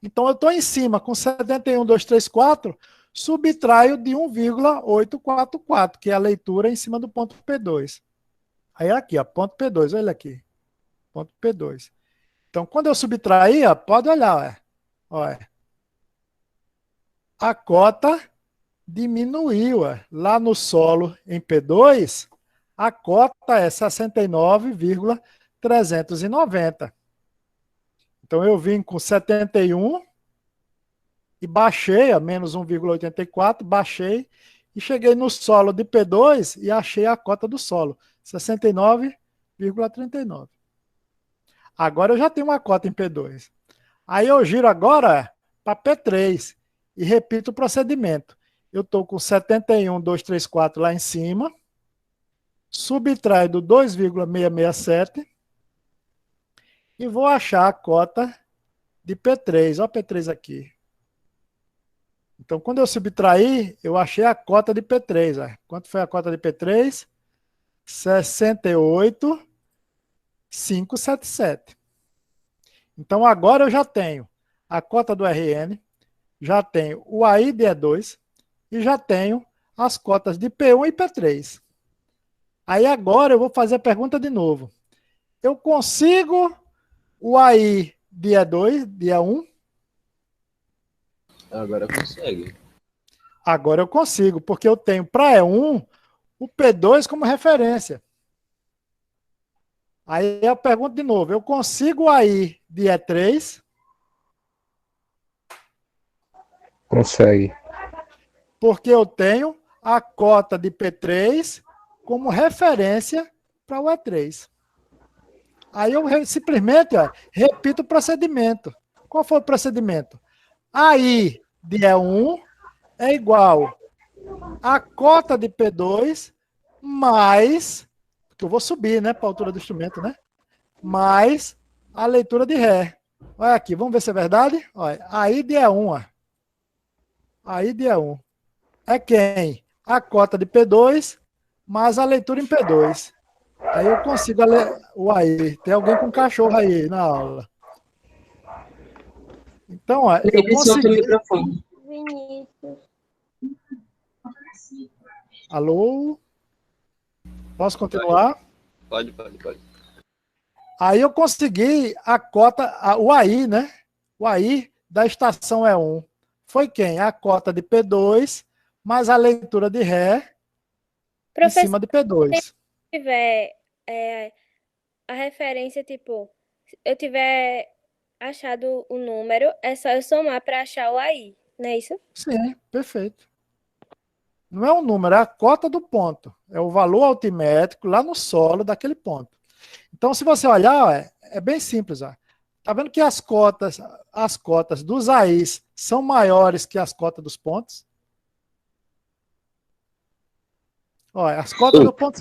Então, eu estou em cima com 71,234, subtraio de 1,844, que é a leitura em cima do ponto P2. Aí aqui, ó, ponto P2, olha aqui. Ponto P2. Então, quando eu subtrair, ó, pode olhar, olha. A cota diminuiu. Lá no solo, em P2, a cota é 69,390. Então, eu vim com 71 e baixei a menos 1,84, baixei e cheguei no solo de P2 e achei a cota do solo, 69,39. Agora eu já tenho uma cota em P2. Aí eu giro agora para P3 e repito o procedimento. Eu estou com 71,234 lá em cima, subtraio do 2,667 e vou achar a cota de P3. Olha o P3 aqui. Então, quando eu subtrair, eu achei a cota de P3. Ó. Quanto foi a cota de P3? 68,577. Então, agora eu já tenho a cota do RN, já tenho o AI de E2 e já tenho as cotas de P1 e P3. Aí agora eu vou fazer a pergunta de novo. Eu consigo o AI de E2, de E1? Agora consegue. Agora eu consigo, porque eu tenho para E1 o P2 como referência. Aí eu pergunto de novo, eu consigo o AI de E3? Consegue. Porque eu tenho a cota de P3 como referência para o E3. Aí eu simplesmente repito o procedimento. Qual foi o procedimento? AI de E1 é igual a cota de P2 mais, que eu vou subir, né, para a altura do instrumento, né? Mais a leitura de Ré. Olha aqui, vamos ver se é verdade? Olha, AI de E1, ó. AI de E1 é quem? A cota de P2 mais a leitura em P2. Aí eu consigo ler o AI. Tem alguém com cachorro aí na aula. Então, ó, eu Ele solta o consegui. microfone. Vinícius. Alô? Posso continuar? Pode. Aí eu consegui a cota, o AI, né? O AI da estação E1. Foi quem? A cota de P2 mais a leitura de Ré em cima de P2. Se tiver a referência, tipo, se eu tiver achado o número, é só eu somar para achar o AI, não é isso? Sim, perfeito. Não é um número, é a cota do ponto. É o valor altimétrico lá no solo daquele ponto. Então, se você olhar, é bem simples. Está vendo que as cotas dos AIs são maiores que as cotas dos pontos? Olha, as cotas do ponto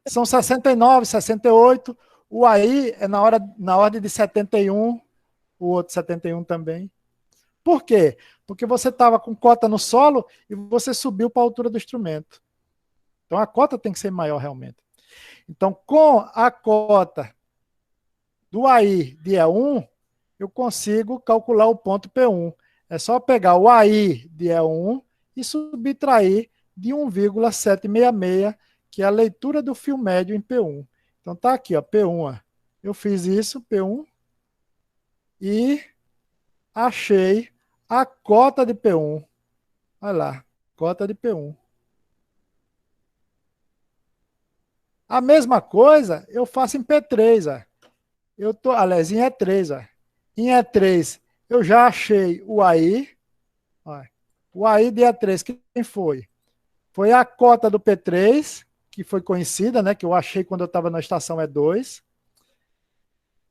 são 69, 68. O AI é na ordem de 71, o outro 71 também. Por quê? Porque você estava com cota no solo e você subiu para a altura do instrumento. Então a cota tem que ser maior realmente. Então, com a cota do AI de E1, eu consigo calcular o ponto P1. É só pegar o AI de E1 e subtrair de 1,766, que é a leitura do fio médio em P1. Então tá aqui, ó, P1. Ó. Eu fiz isso, P1, e achei a cota de P1. Olha lá, cota de P1. A mesma coisa eu faço em P3. Ó. Aliás, em E3. Ó. Em E3 eu já achei o AI. Ó. O AI de E3, quem foi? Foi a cota do P3 que foi conhecida, né, que eu achei quando eu estava na estação, é 2.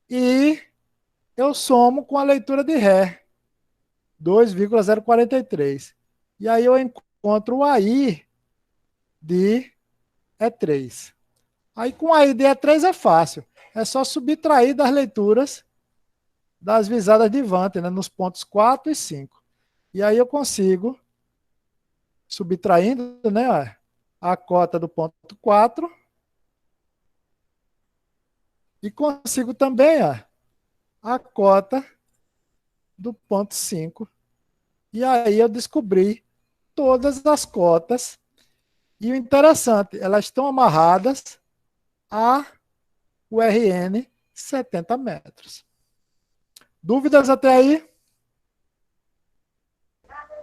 E eu somo com a leitura de Ré, 2,043. E aí eu encontro o AI de E3. Aí com o AI de E3 é fácil. É só subtrair das leituras das visadas de Vante, né, nos pontos 4 e 5. E aí eu consigo, subtraindo, né, ó, a cota do ponto 4, e consigo também, ó, a cota do ponto 5. E aí eu descobri todas as cotas. E o interessante, elas estão amarradas a URN 70 metros. Dúvidas até aí?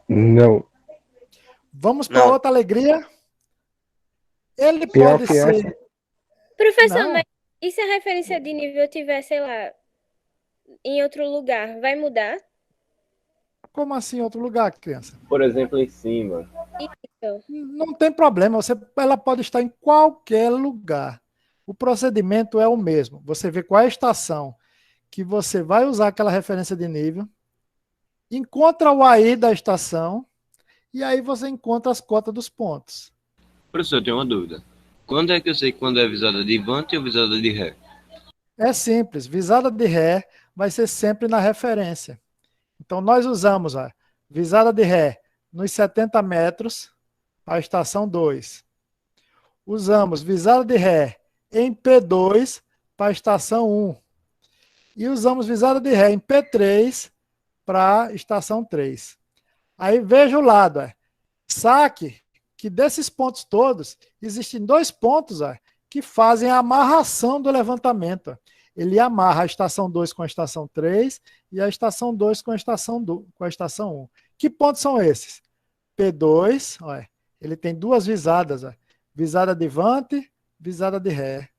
Não. Vamos para Não. outra alegria. Ele Pior pode que ser... Professor, Não. mas e se a referência de nível tiver, sei lá, em outro lugar, vai mudar? Como assim em outro lugar, criança? Por exemplo, em cima. Isso. Não tem problema, ela pode estar em qualquer lugar. O procedimento é o mesmo. Você vê qual é a estação que você vai usar aquela referência de nível, encontra o AI da estação, e aí você encontra as cotas dos pontos. Professor, eu tenho uma dúvida. Quando é que eu sei quando é visada de Vante ou visada de Ré? É simples, visada de Ré vai ser sempre na referência. Então nós usamos a visada de Ré nos 70 metros, a estação 2. Usamos visada de Ré em P2 para a estação 1. E usamos visada de Ré em P3 para a estação 3. Aí veja o lado. Saque que desses pontos todos, existem 2 pontos que fazem a amarração do levantamento. Ele amarra a estação 2 com a estação 3 e a estação 2 com a estação 1. Que pontos são esses? P2, olha, ele tem 2 visadas. Visada de Vante, visada de Ré.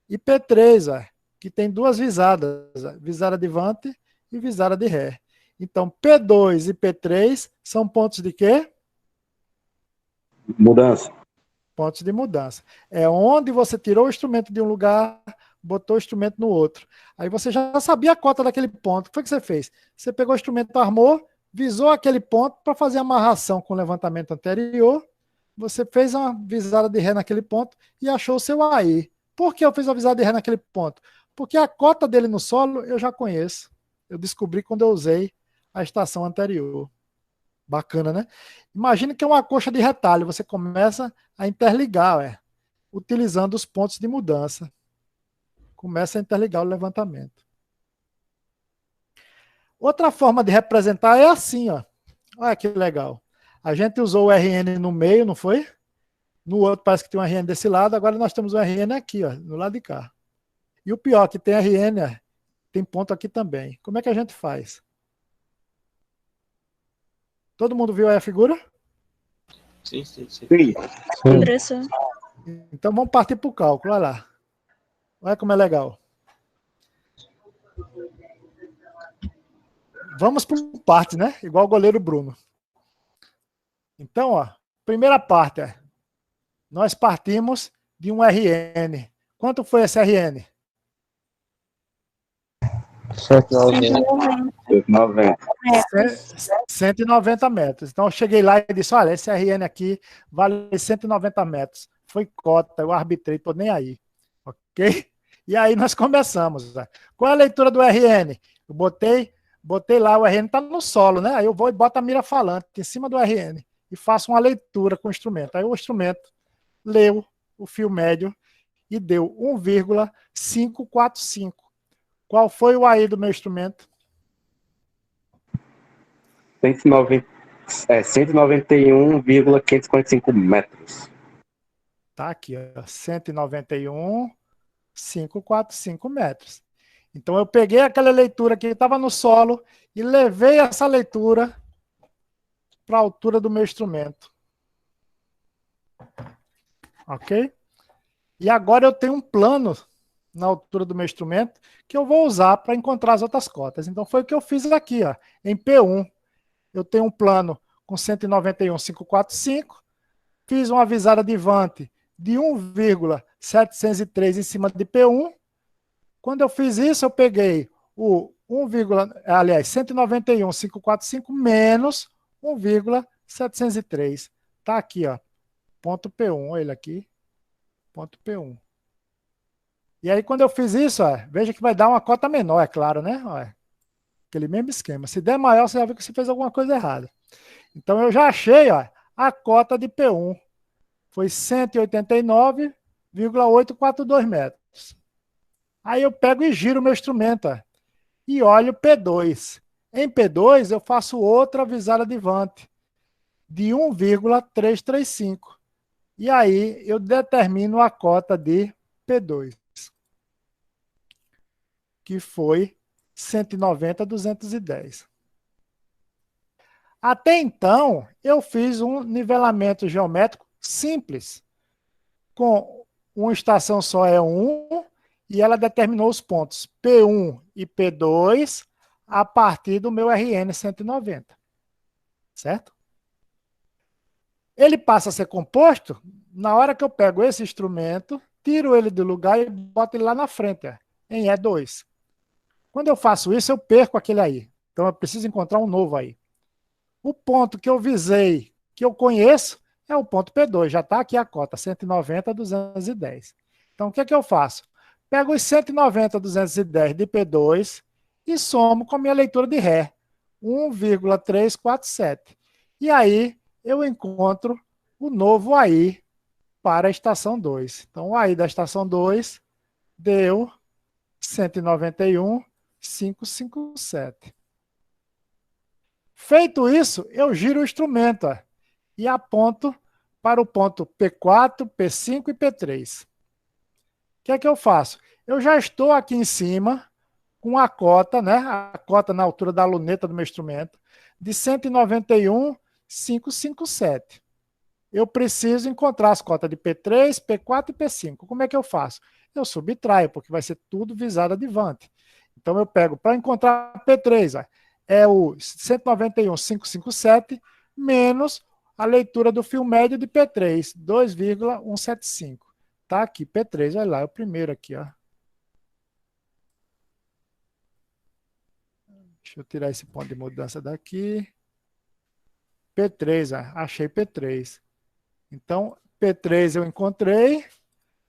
E P3, que tem 2 visadas. Visada de Vante e visada de Ré. Então, P2 e P3 são pontos de quê? Mudança. Pontos de mudança. É onde você tirou o instrumento de um lugar, botou o instrumento no outro. Aí você já sabia a cota daquele ponto. O que foi que você fez? Você pegou o instrumento, armou, visou aquele ponto para fazer a amarração com o levantamento anterior. Você fez uma visada de Ré naquele ponto e achou o seu AI. Por que eu fiz a visada de Ré naquele ponto? Porque a cota dele no solo eu já conheço. Eu descobri quando eu usei a estação anterior. Bacana, né? Imagina que é uma coxa de retalho. Você começa a interligar, utilizando os pontos de mudança. Começa a interligar o levantamento. Outra forma de representar é assim, ó. Olha que legal. A gente usou o RN no meio, não foi? No outro parece que tem um RN desse lado, agora nós temos um RN aqui, ó, no lado de cá. E o pior, que tem RN, tem ponto aqui também. Como é que a gente faz? Todo mundo viu aí a figura? Sim, sim, sim. Sim. Professor. Então vamos partir para o cálculo, olha lá. Olha como é legal. Vamos por partes, né? Igual o goleiro Bruno. Então, ó, primeira parte, nós partimos de um RN. Quanto foi esse RN? 90. 190 metros. Então eu cheguei lá e disse, olha, esse RN aqui vale 190 metros. Foi cota, eu arbitrei, tô nem aí. Ok? E aí nós começamos. Qual é a leitura do RN? Eu botei lá, o RN está no solo, né? Aí eu vou e boto a mira falante em cima do RN e faço uma leitura com o instrumento. Aí o instrumento leu o fio médio e deu 1,545. Qual foi o AI do meu instrumento? 191,545 metros. Tá aqui, ó, 191,545 metros. Então eu peguei aquela leitura que estava no solo e levei essa leitura para a altura do meu instrumento. Ok? E agora eu tenho um plano na altura do meu instrumento que eu vou usar para encontrar as outras cotas. Então foi o que eu fiz aqui, ó, em P1. Eu tenho um plano com 191,545, fiz uma visada de Vante de 1,703 em cima de P1. Quando eu fiz isso, eu peguei o 191.545 menos 1,703. Está aqui, ó, ponto P1, olha ele aqui, ponto P1. E aí, quando eu fiz isso, ó, veja que vai dar uma cota menor, é claro, né? Ó, aquele mesmo esquema. Se der maior, você já viu que você fez alguma coisa errada. Então, eu já achei, ó, a cota de P1. Foi 189,842 metros. Aí eu pego e giro o meu instrumento, ó, e olho P2. Em P2, eu faço outra visada de Vante de 1,335. E aí eu determino a cota de P2, que foi 190,210. Até então, eu fiz um nivelamento geométrico simples, com uma estação só é 1, e ela determinou os pontos P1 e P2 a partir do meu RN 190. Certo? Ele passa a ser composto na hora que eu pego esse instrumento, tiro ele do lugar e boto ele lá na frente, ó, em E2. Quando eu faço isso, eu perco aquele aí. Então eu preciso encontrar um novo aí. O ponto que eu visei, que eu conheço, é o ponto P2. Já está aqui a cota, 190,210. Então o que é que eu faço? Pego os 190,210 de P2 e somo com a minha leitura de Ré, 1,347. E aí eu encontro o novo AI para a estação 2. Então o AI da estação 2 deu 191,557. Feito isso, eu giro o instrumento, ó, e aponto para o ponto P4, P5 e P3. O que é que eu faço? Eu já estou aqui em cima com a cota, né? A cota na altura da luneta do meu instrumento, de 191,557. Eu preciso encontrar as cotas de P3, P4 e P5. Como é que eu faço? Eu subtraio, porque vai ser tudo visada de Vante. Então eu pego, para encontrar P3, ó, é o 191,557 menos a leitura do fio médio de P3, 2,175. Tá aqui, P3, olha lá, é o primeiro aqui, ó. Deixa eu tirar esse ponto de mudança daqui. P3, ó, achei P3. Então, P3 eu encontrei,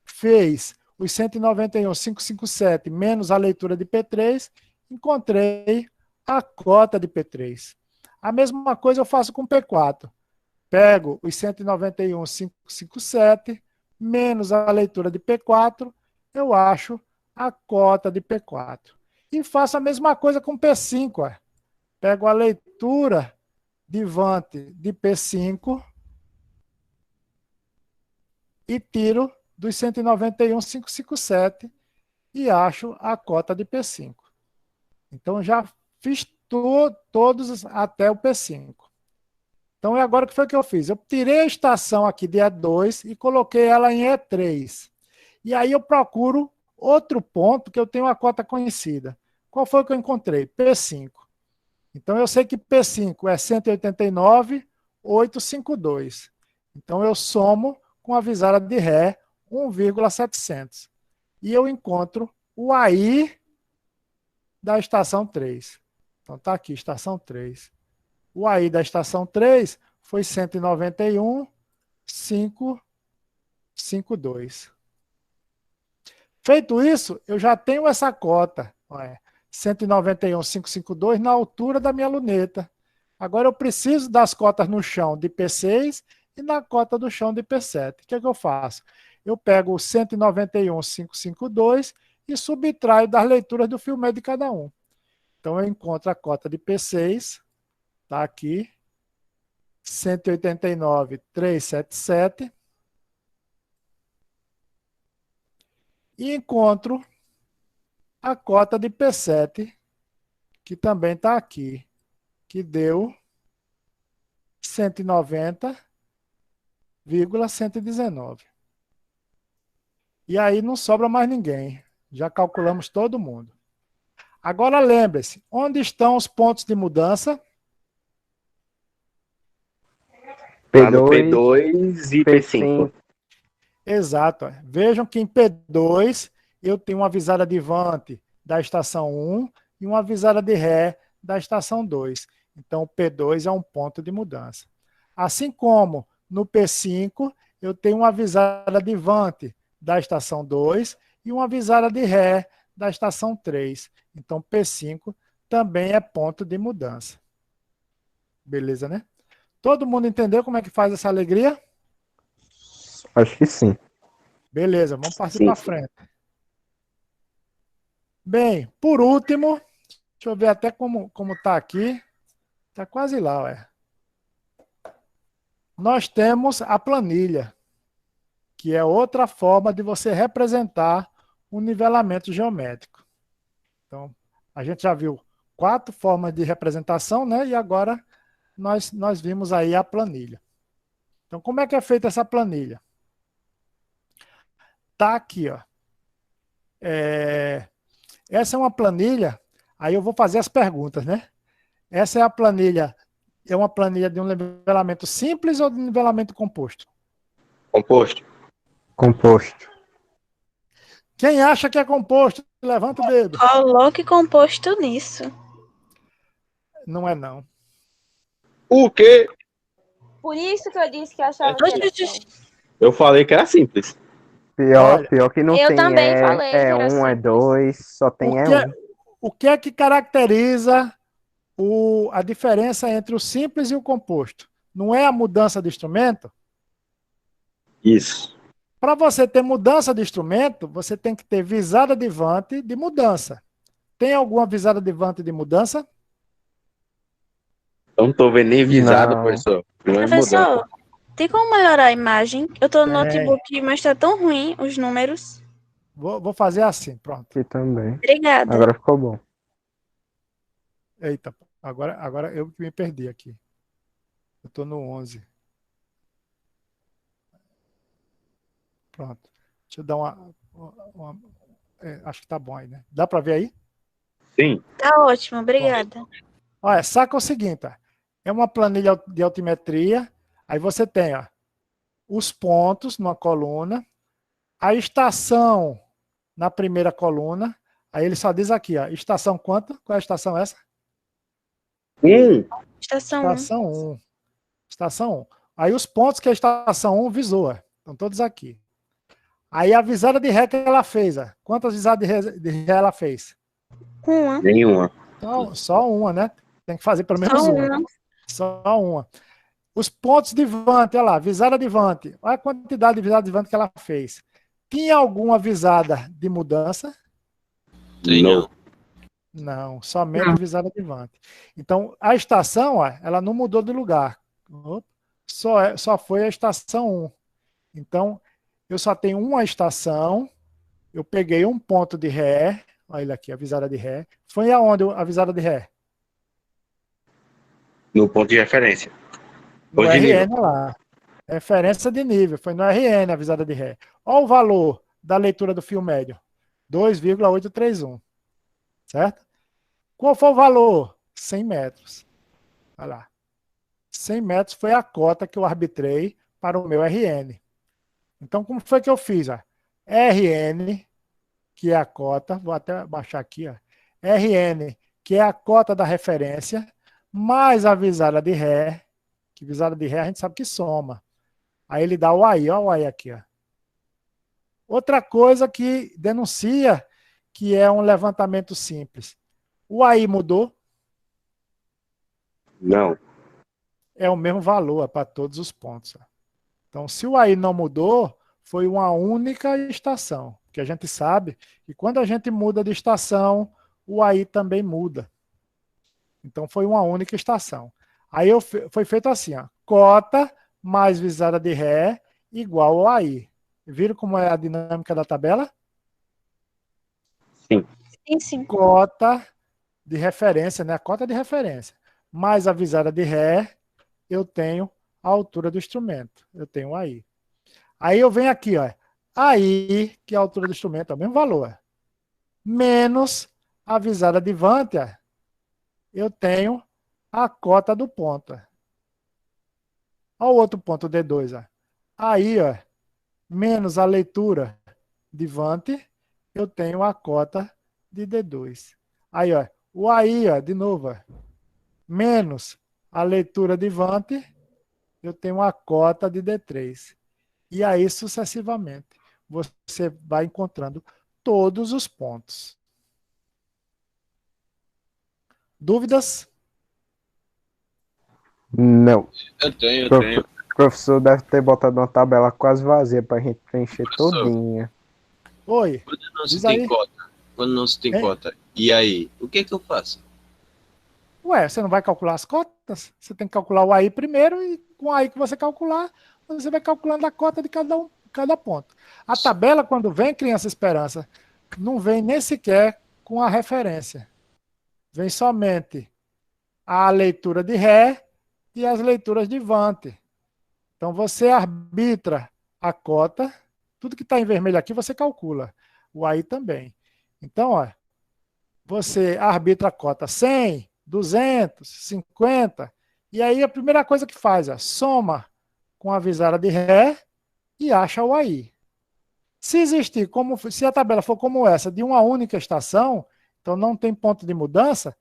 fez os 191,557 menos a leitura de P3, encontrei a cota de P3. A mesma coisa eu faço com P4. Pego os 191,557 menos a leitura de P4, eu acho a cota de P4. E faço a mesma coisa com P5. Ó. Pego a leitura de Vante de P5 e tiro dos 191,557 e acho a cota de P5. Então, já fiz todos até o P5. Então, agora o que foi que eu fiz? Eu tirei a estação aqui de E2 e coloquei ela em E3. E aí eu procuro outro ponto que eu tenho uma cota conhecida. Qual foi que eu encontrei? P5. Então, eu sei que P5 é 189,852. Então, eu somo com a visada de Ré 1,700. E eu encontro o AI da estação 3. Então, está aqui, estação 3. O AI da estação 3 foi 191,552. Feito isso, eu já tenho essa cota, 191,552 na altura da minha luneta. Agora eu preciso das cotas no chão de P6 e na cota do chão de P7. O que é que eu faço? Eu pego o 191,552 e subtraio das leituras do fio médio de cada um. Então eu encontro a cota de P6, está aqui, 189,377. E encontro a cota de P7, que também está aqui, que deu 190,119. E aí não sobra mais ninguém. Já calculamos todo mundo. Agora lembre-se, onde estão os pontos de mudança? Tá no P2 e P5. Exato. Vejam que em P2 eu tenho uma visada de Vante da estação 1 e uma visada de Ré da estação 2. Então, o P2 é um ponto de mudança. Assim como no P5 eu tenho uma visada de Vante da estação 2 e uma visada de Ré da estação 3. Então, P5 também é ponto de mudança. Beleza, né? Todo mundo entendeu como é que faz essa alegria? Acho que sim. Beleza, vamos partir Sim, para sim. frente. Bem, por último, deixa eu ver até como tá aqui. Tá quase lá, ué. Nós temos a planilha, que é outra forma de você representar um nivelamento geométrico. Então, a gente já viu 4 formas de representação, né? E agora nós vimos aí a planilha. Então, como é que é feita essa planilha? Tá aqui, ó. Essa é uma planilha, aí eu vou fazer as perguntas, né? Essa é uma planilha de um nivelamento simples ou de nivelamento composto? Composto. Composto. Quem acha que é composto, levanta o dedo. Coloque composto nisso. Não é não. O quê? Por isso que eu disse que achava que era só. Eu falei que era simples. Pior, Olha, pior que não eu tem também falei que é era um, é simples. dois, só tem o que, um. o que é que caracteriza a diferença entre o simples e o composto? Não é a mudança de instrumento? Isso. Para você ter mudança de instrumento, você tem que ter visada de Vante de mudança. Tem alguma visada de Vante de mudança? Eu não tô vendo nem visado, Não. professor. Não é mudança. Professor, tem como melhorar a imagem? Eu tô no Tem. notebook, mas tá tão ruim os números. Vou fazer assim, pronto. Aqui também. Obrigada. Agora ficou bom. Eita, agora eu que me perdi aqui. Eu estou no 11. Pronto. Deixa eu dar acho que tá bom aí, né? Dá para ver aí? Sim. Tá ótimo, obrigada. Olha, saca o seguinte, ó. É uma planilha de altimetria. Aí você tem, ó, os pontos numa coluna, a estação na primeira coluna. Aí ele só diz aqui, ó, estação quanto? Qual é a estação essa? Estação 1. Estação 1. Estação 1. Aí os pontos que a estação 1 visou, ó, estão todos aqui. Aí a visada de ré que ela fez, ó. Quantas visadas de ré ela fez? Uma. Nenhuma. Só uma, né? Tem que fazer pelo menos Só uma. uma. Só uma. Os pontos de Vante, olha lá, visada de Vante. Olha a quantidade de visada de Vante que ela fez. Tinha alguma visada de mudança? Tem não. Não, somente Não. visada de Vante. Então, a estação, ó, ela não mudou de lugar. Só foi a estação 1. Então, eu só tenho uma estação, eu peguei um ponto de ré, olha ele aqui, a visada de ré. Foi aonde a visada de ré? No ponto de referência. No Ponto de nível. RN lá. Referência de nível, foi no RN a visada de ré. Olha o valor da leitura do fio médio. 2,831. Certo? Qual foi o valor? 100 metros. Olha lá. 100 metros foi a cota que eu arbitrei para o meu RN. Então, como foi que eu fiz? Ó? RN, que é a cota, vou até baixar aqui, ó. RN, que é a cota da referência, mais a visada de ré, que visada de ré a gente sabe que soma. Aí ele dá o AI, ó o AI aqui, ó. Outra coisa que denuncia que é um levantamento simples. O AI mudou? Não. É o mesmo valor para todos os pontos. Ó. Então, se o AI não mudou, foi uma única estação. Porque a gente sabe que quando a gente muda de estação, o AI também muda. Então, foi uma única estação. Aí foi feito assim, ó, cota mais visada de ré igual ao AI. Viram como é a dinâmica da tabela? Sim. Sim. Cota de referência, né? A cota de referência. Mais a visada de ré, eu tenho a altura do instrumento. Eu tenho AI. Aí eu venho aqui, ó. AI, que é a altura do instrumento, é o mesmo valor. Menos a visada de Vante, ó, eu tenho a cota do ponto. Olha o outro ponto, D2. Ó. Aí, ó, menos a leitura de Vante, eu tenho a cota de D2. Aí, ó, o AI, ó, de novo, ó, menos a leitura de Vante, eu tenho a cota de D3. E aí, sucessivamente, você vai encontrando todos os pontos. Dúvidas? Não. Eu tenho, eu Prof- tenho. O professor deve ter botado uma tabela quase vazia pra gente preencher Professor. todinha. Oi, Quando não se diz tem aí. cota, quando não se tem Hein? cota, e aí, o que que eu faço? Ué, você não vai calcular as cotas? Você tem que calcular o AI primeiro e com o AI que você calcular, você vai calculando a cota de cada ponto. A tabela, quando vem, criança esperança, não vem nem sequer com a referência. Vem somente a leitura de Ré e as leituras de Vante. Então você arbitra a cota, tudo que está em vermelho aqui você calcula. O AI também. Então, ó, você arbitra a cota 100, 200, 50, e aí a primeira coisa que faz é soma com a visada de Ré e acha o AI. Se a tabela for como essa, de uma única estação, então não tem ponto de mudança,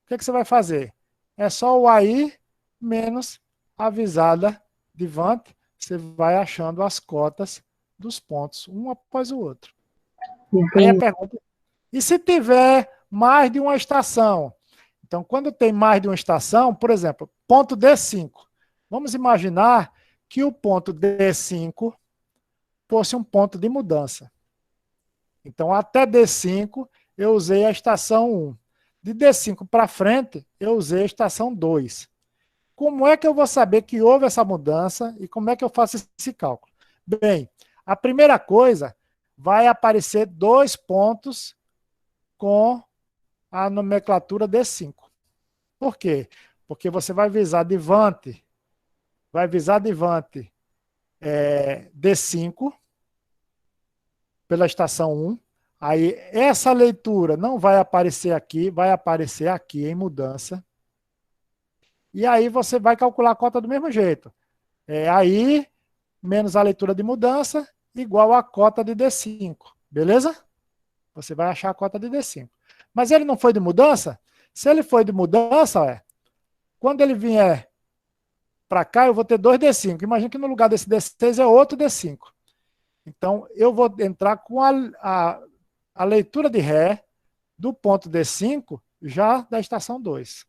o que você vai fazer? É só o AI menos a visada de Vante, você vai achando as cotas dos pontos, um após o outro. Aí a pergunta, e se tiver mais de uma estação? Então, quando tem mais de uma estação, por exemplo, ponto D5. Vamos imaginar que o ponto D5 fosse um ponto de mudança. Então, até D5, eu usei a estação 1. De D5 para frente, eu usei a estação 2. Como é que eu vou saber que houve essa mudança e como é que eu faço esse cálculo? Bem, a primeira coisa, vai aparecer 2 pontos com a nomenclatura D5. Por quê? Porque você vai visar Advante, D5 pela estação 1. Aí essa leitura não vai aparecer aqui, vai aparecer aqui em mudança. E aí você vai calcular a cota do mesmo jeito. Aí menos a leitura de mudança igual a cota de D5. Beleza? Você vai achar a cota de D5. Mas ele não foi de mudança? Se ele foi de mudança, quando ele vier para cá, eu vou ter 2 D5. Imagina que no lugar desse D6 é outro D5. Então, eu vou entrar com a leitura de Ré do ponto D5 já da estação 2.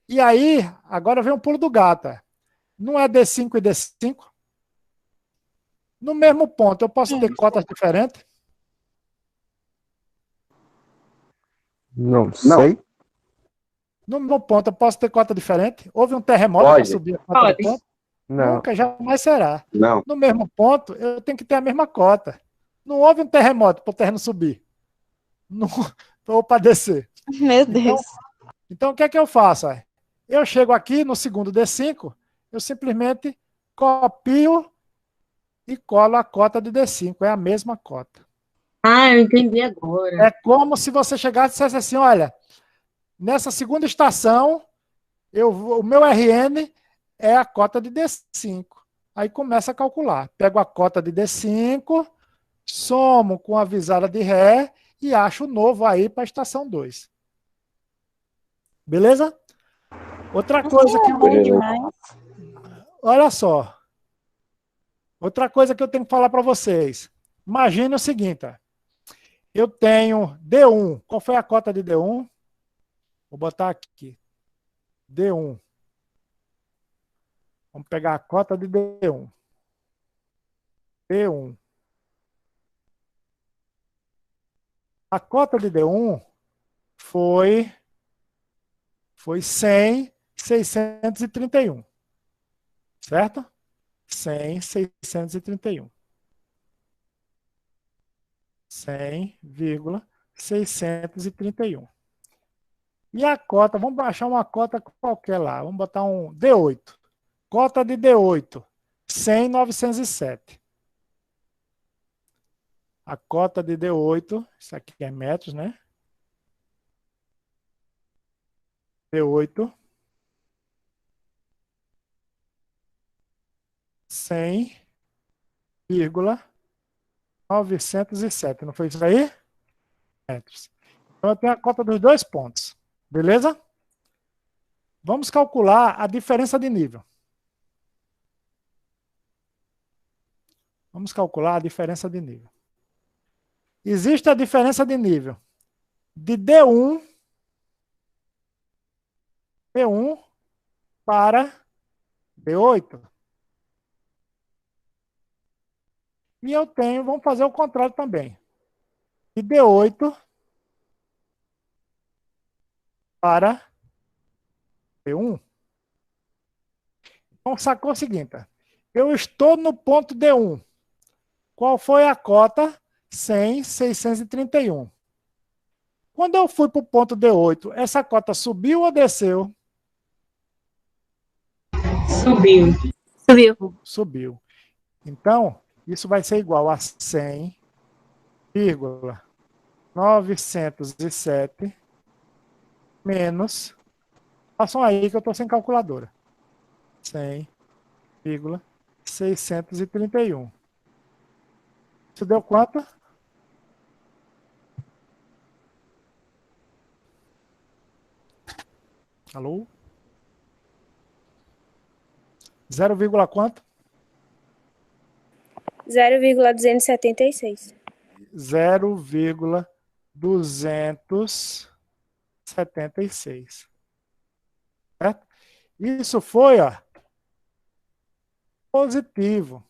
E aí, agora vem um pulo do gato. Não é D5 e D5? No mesmo ponto, eu posso ter cotas diferentes? Não sei. No mesmo ponto, eu posso ter cota diferente? Houve um terremoto para Pode. subir a cota do ponto? Não. Nunca, jamais será. Não. No mesmo ponto, eu tenho que ter a mesma cota. Não houve um terremoto para o terreno subir. Não, ou para descer. Meu Deus. Então, o que é que eu faço? Eu chego aqui no segundo D5, eu simplesmente copio e colo a cota de D5. É a mesma cota. Ah, eu entendi agora. É como se você chegasse e dissesse assim, olha, nessa segunda estação, o meu RN é a cota de D5. Aí começa a calcular. Pego a cota de D5, somo com a visada de Ré e acho o novo aí para a estação 2. Beleza? Outra coisa que Bom demais. olha só. Outra coisa que eu tenho que falar para vocês. Imagine o seguinte, eu tenho D1. Qual foi a cota de D1? Vou botar aqui. D1. Vamos pegar a cota de D1. D1. A cota de D1 foi 100, 631. Certo? 100, 631. 100,631. E a cota, vamos achar uma cota qualquer lá. Vamos botar um D8. Cota de D8, 100,907. A cota de D8, isso aqui é metros, né? D8, 100, 907. Não foi isso aí? Metros. Então eu tenho a cota dos dois pontos. Beleza? Vamos calcular a diferença de nível. Vamos calcular a diferença de nível. Existe a diferença de nível de D1 para D8. E eu tenho, vamos fazer o contrário também. De D8 para D1. Então, sacou o seguinte. Eu estou no ponto D1. Qual foi a cota? 100,631. Quando eu fui para o ponto D8, essa cota subiu ou desceu? Subiu. Então, isso vai ser igual a 100,907 menos... Façam aí que eu estou sem calculadora. 100,631. Isso deu quanto? Alô? 0, quanto? 0,276. 0,276. Certo? Isso foi, ó, positivo.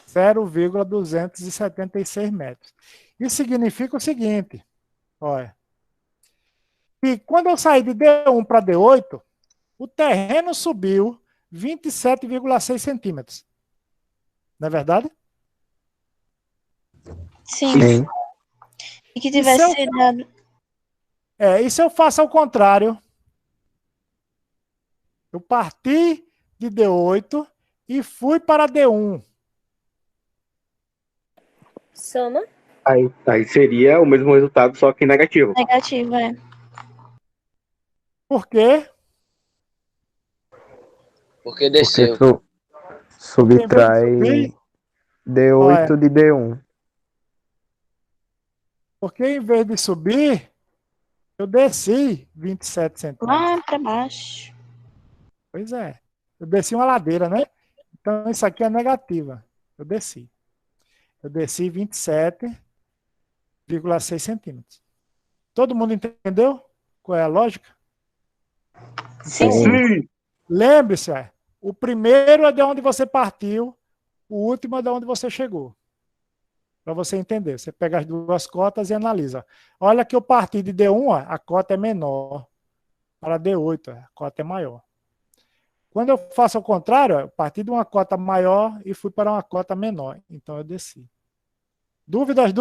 0,276 metros. Isso significa o seguinte, olha, que quando eu saí de D1 para D8, o terreno subiu 27,6 centímetros. Não é verdade? Sim. E que tivesse dado. E se eu faço ao contrário? Eu parti de D8 e fui para D1. Soma. Aí seria o mesmo resultado, só que negativo. Negativo, é. Por quê? Porque desceu. Porque subtrai subir, D8 de D1. Porque em vez de subir, eu desci 27 centímetros. Lá para baixo. Pois é. Eu desci uma ladeira, né? Então isso aqui é negativa. Eu desci 27,6 centímetros. Todo mundo entendeu qual é a lógica? Sim. Lembre-se, o primeiro é de onde você partiu, o último é de onde você chegou. Para você entender. Você pega as duas cotas e analisa. Olha que eu parti de D1, a cota é menor. Para D8, a cota é maior. Quando eu faço ao contrário, eu parti de uma cota maior e fui para uma cota menor. Então eu desci. Dúvidas?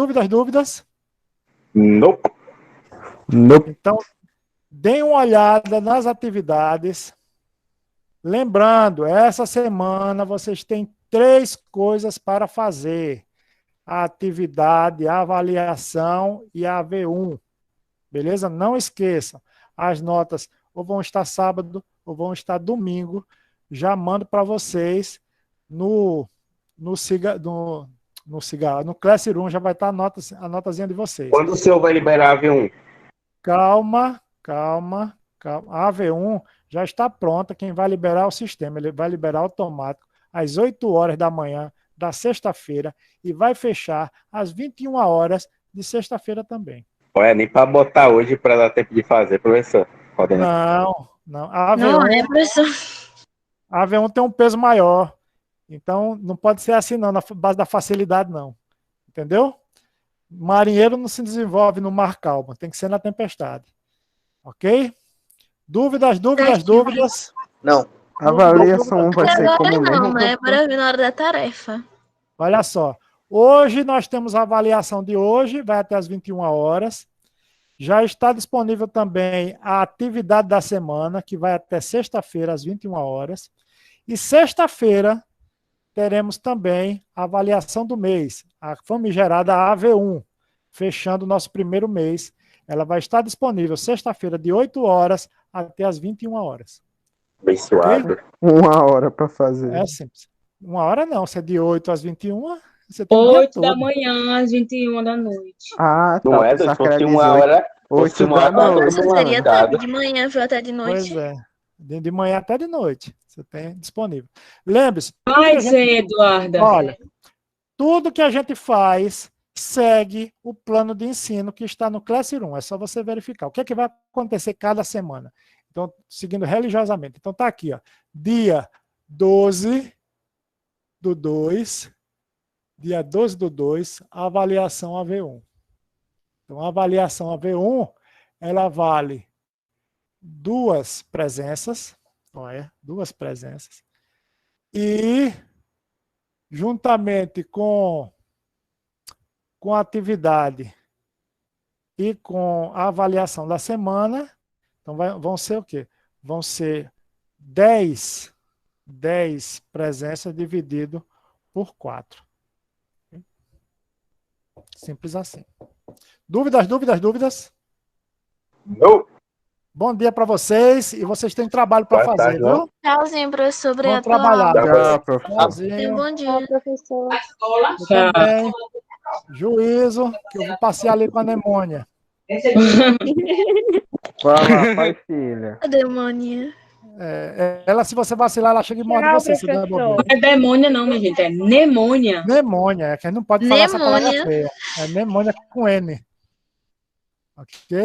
Nope. Então, deem uma olhada nas atividades. Lembrando, essa semana vocês têm 3 coisas para fazer. A atividade, a avaliação e a AV1. Beleza? Não esqueçam. As notas ou vão estar sábado ou vão estar domingo. Já mando para vocês no Classroom, já vai estar a notazinha de vocês. Quando o senhor vai liberar a V1? Calma. A AV1 já está pronta. Quem vai liberar é o sistema. Ele vai liberar automático às 8 horas da manhã da sexta-feira e vai fechar às 21 horas de sexta-feira também. Olha, nem para botar hoje para dar tempo de fazer, professor. Não. A AV1, Não é, professor. a AV1 tem um peso maior. Então, não pode ser assim, não, na base da facilidade, não. Entendeu? Marinheiro não se desenvolve no mar calmo, tem que ser na tempestade. Ok? Dúvidas? Não. A avaliação vai ser como Agora não, mesmo? mas agora na hora da tarefa. Olha só. Hoje nós temos a avaliação de hoje, vai até as 21 horas. Já está disponível também a atividade da semana, que vai até sexta-feira, às 21 horas. E sexta-feira teremos também a avaliação do mês, a famigerada AV1, fechando o nosso primeiro mês. Ela vai estar disponível sexta-feira, de 8 horas até as 21 horas. Abençoado. Okay? 1 hora para fazer. É simples. 1 hora não, se é de 8 às 21, você tem o dia 8 da todo. manhã às 21 da noite. Ah, tá. Não é, Pensava se que era fosse uma 18. hora, fosse 8 uma da hora, tava noite. todo mundo Seria arrancado. top, de manhã, viu, até de Pois noite. é. De manhã até de noite. Você tem disponível. Lembre-se, Vai dizer, Eduarda. olha, tudo que a gente faz segue o plano de ensino que está no Classroom. É só você verificar. O que é que vai acontecer cada semana? Então, seguindo religiosamente. Então, tá aqui, ó. Dia 12 do 2, dia 12 do 2, avaliação AV1. Então, a avaliação AV1, ela vale 2 presenças, olha, 2 presenças, e juntamente com a atividade e com a avaliação da semana, então vão ser o quê? Vão ser 10 presenças dividido por 4. Simples assim. Dúvidas? Não. Bom dia para vocês e vocês têm trabalho para Boa fazer, tarde, não? viu? Tchauzinho, professor. Vão Obrigado pela trabalhar. aula. Tchau, professor. Tchauzinho. Tenha um bom dia. professor. Eu também. Juízo, que eu vou passear ali com a Nemônia. Vai lá, pai, filha. A demônia. Ela, se você vacilar, ela chega e morde Tchau, você. Se der professor. bobeira. Não é demônia, não, minha gente. É mnemônia. Nemônia, é que a gente não pode falar essa palavra Nemônia. feia. É Nemônia com N. Ok?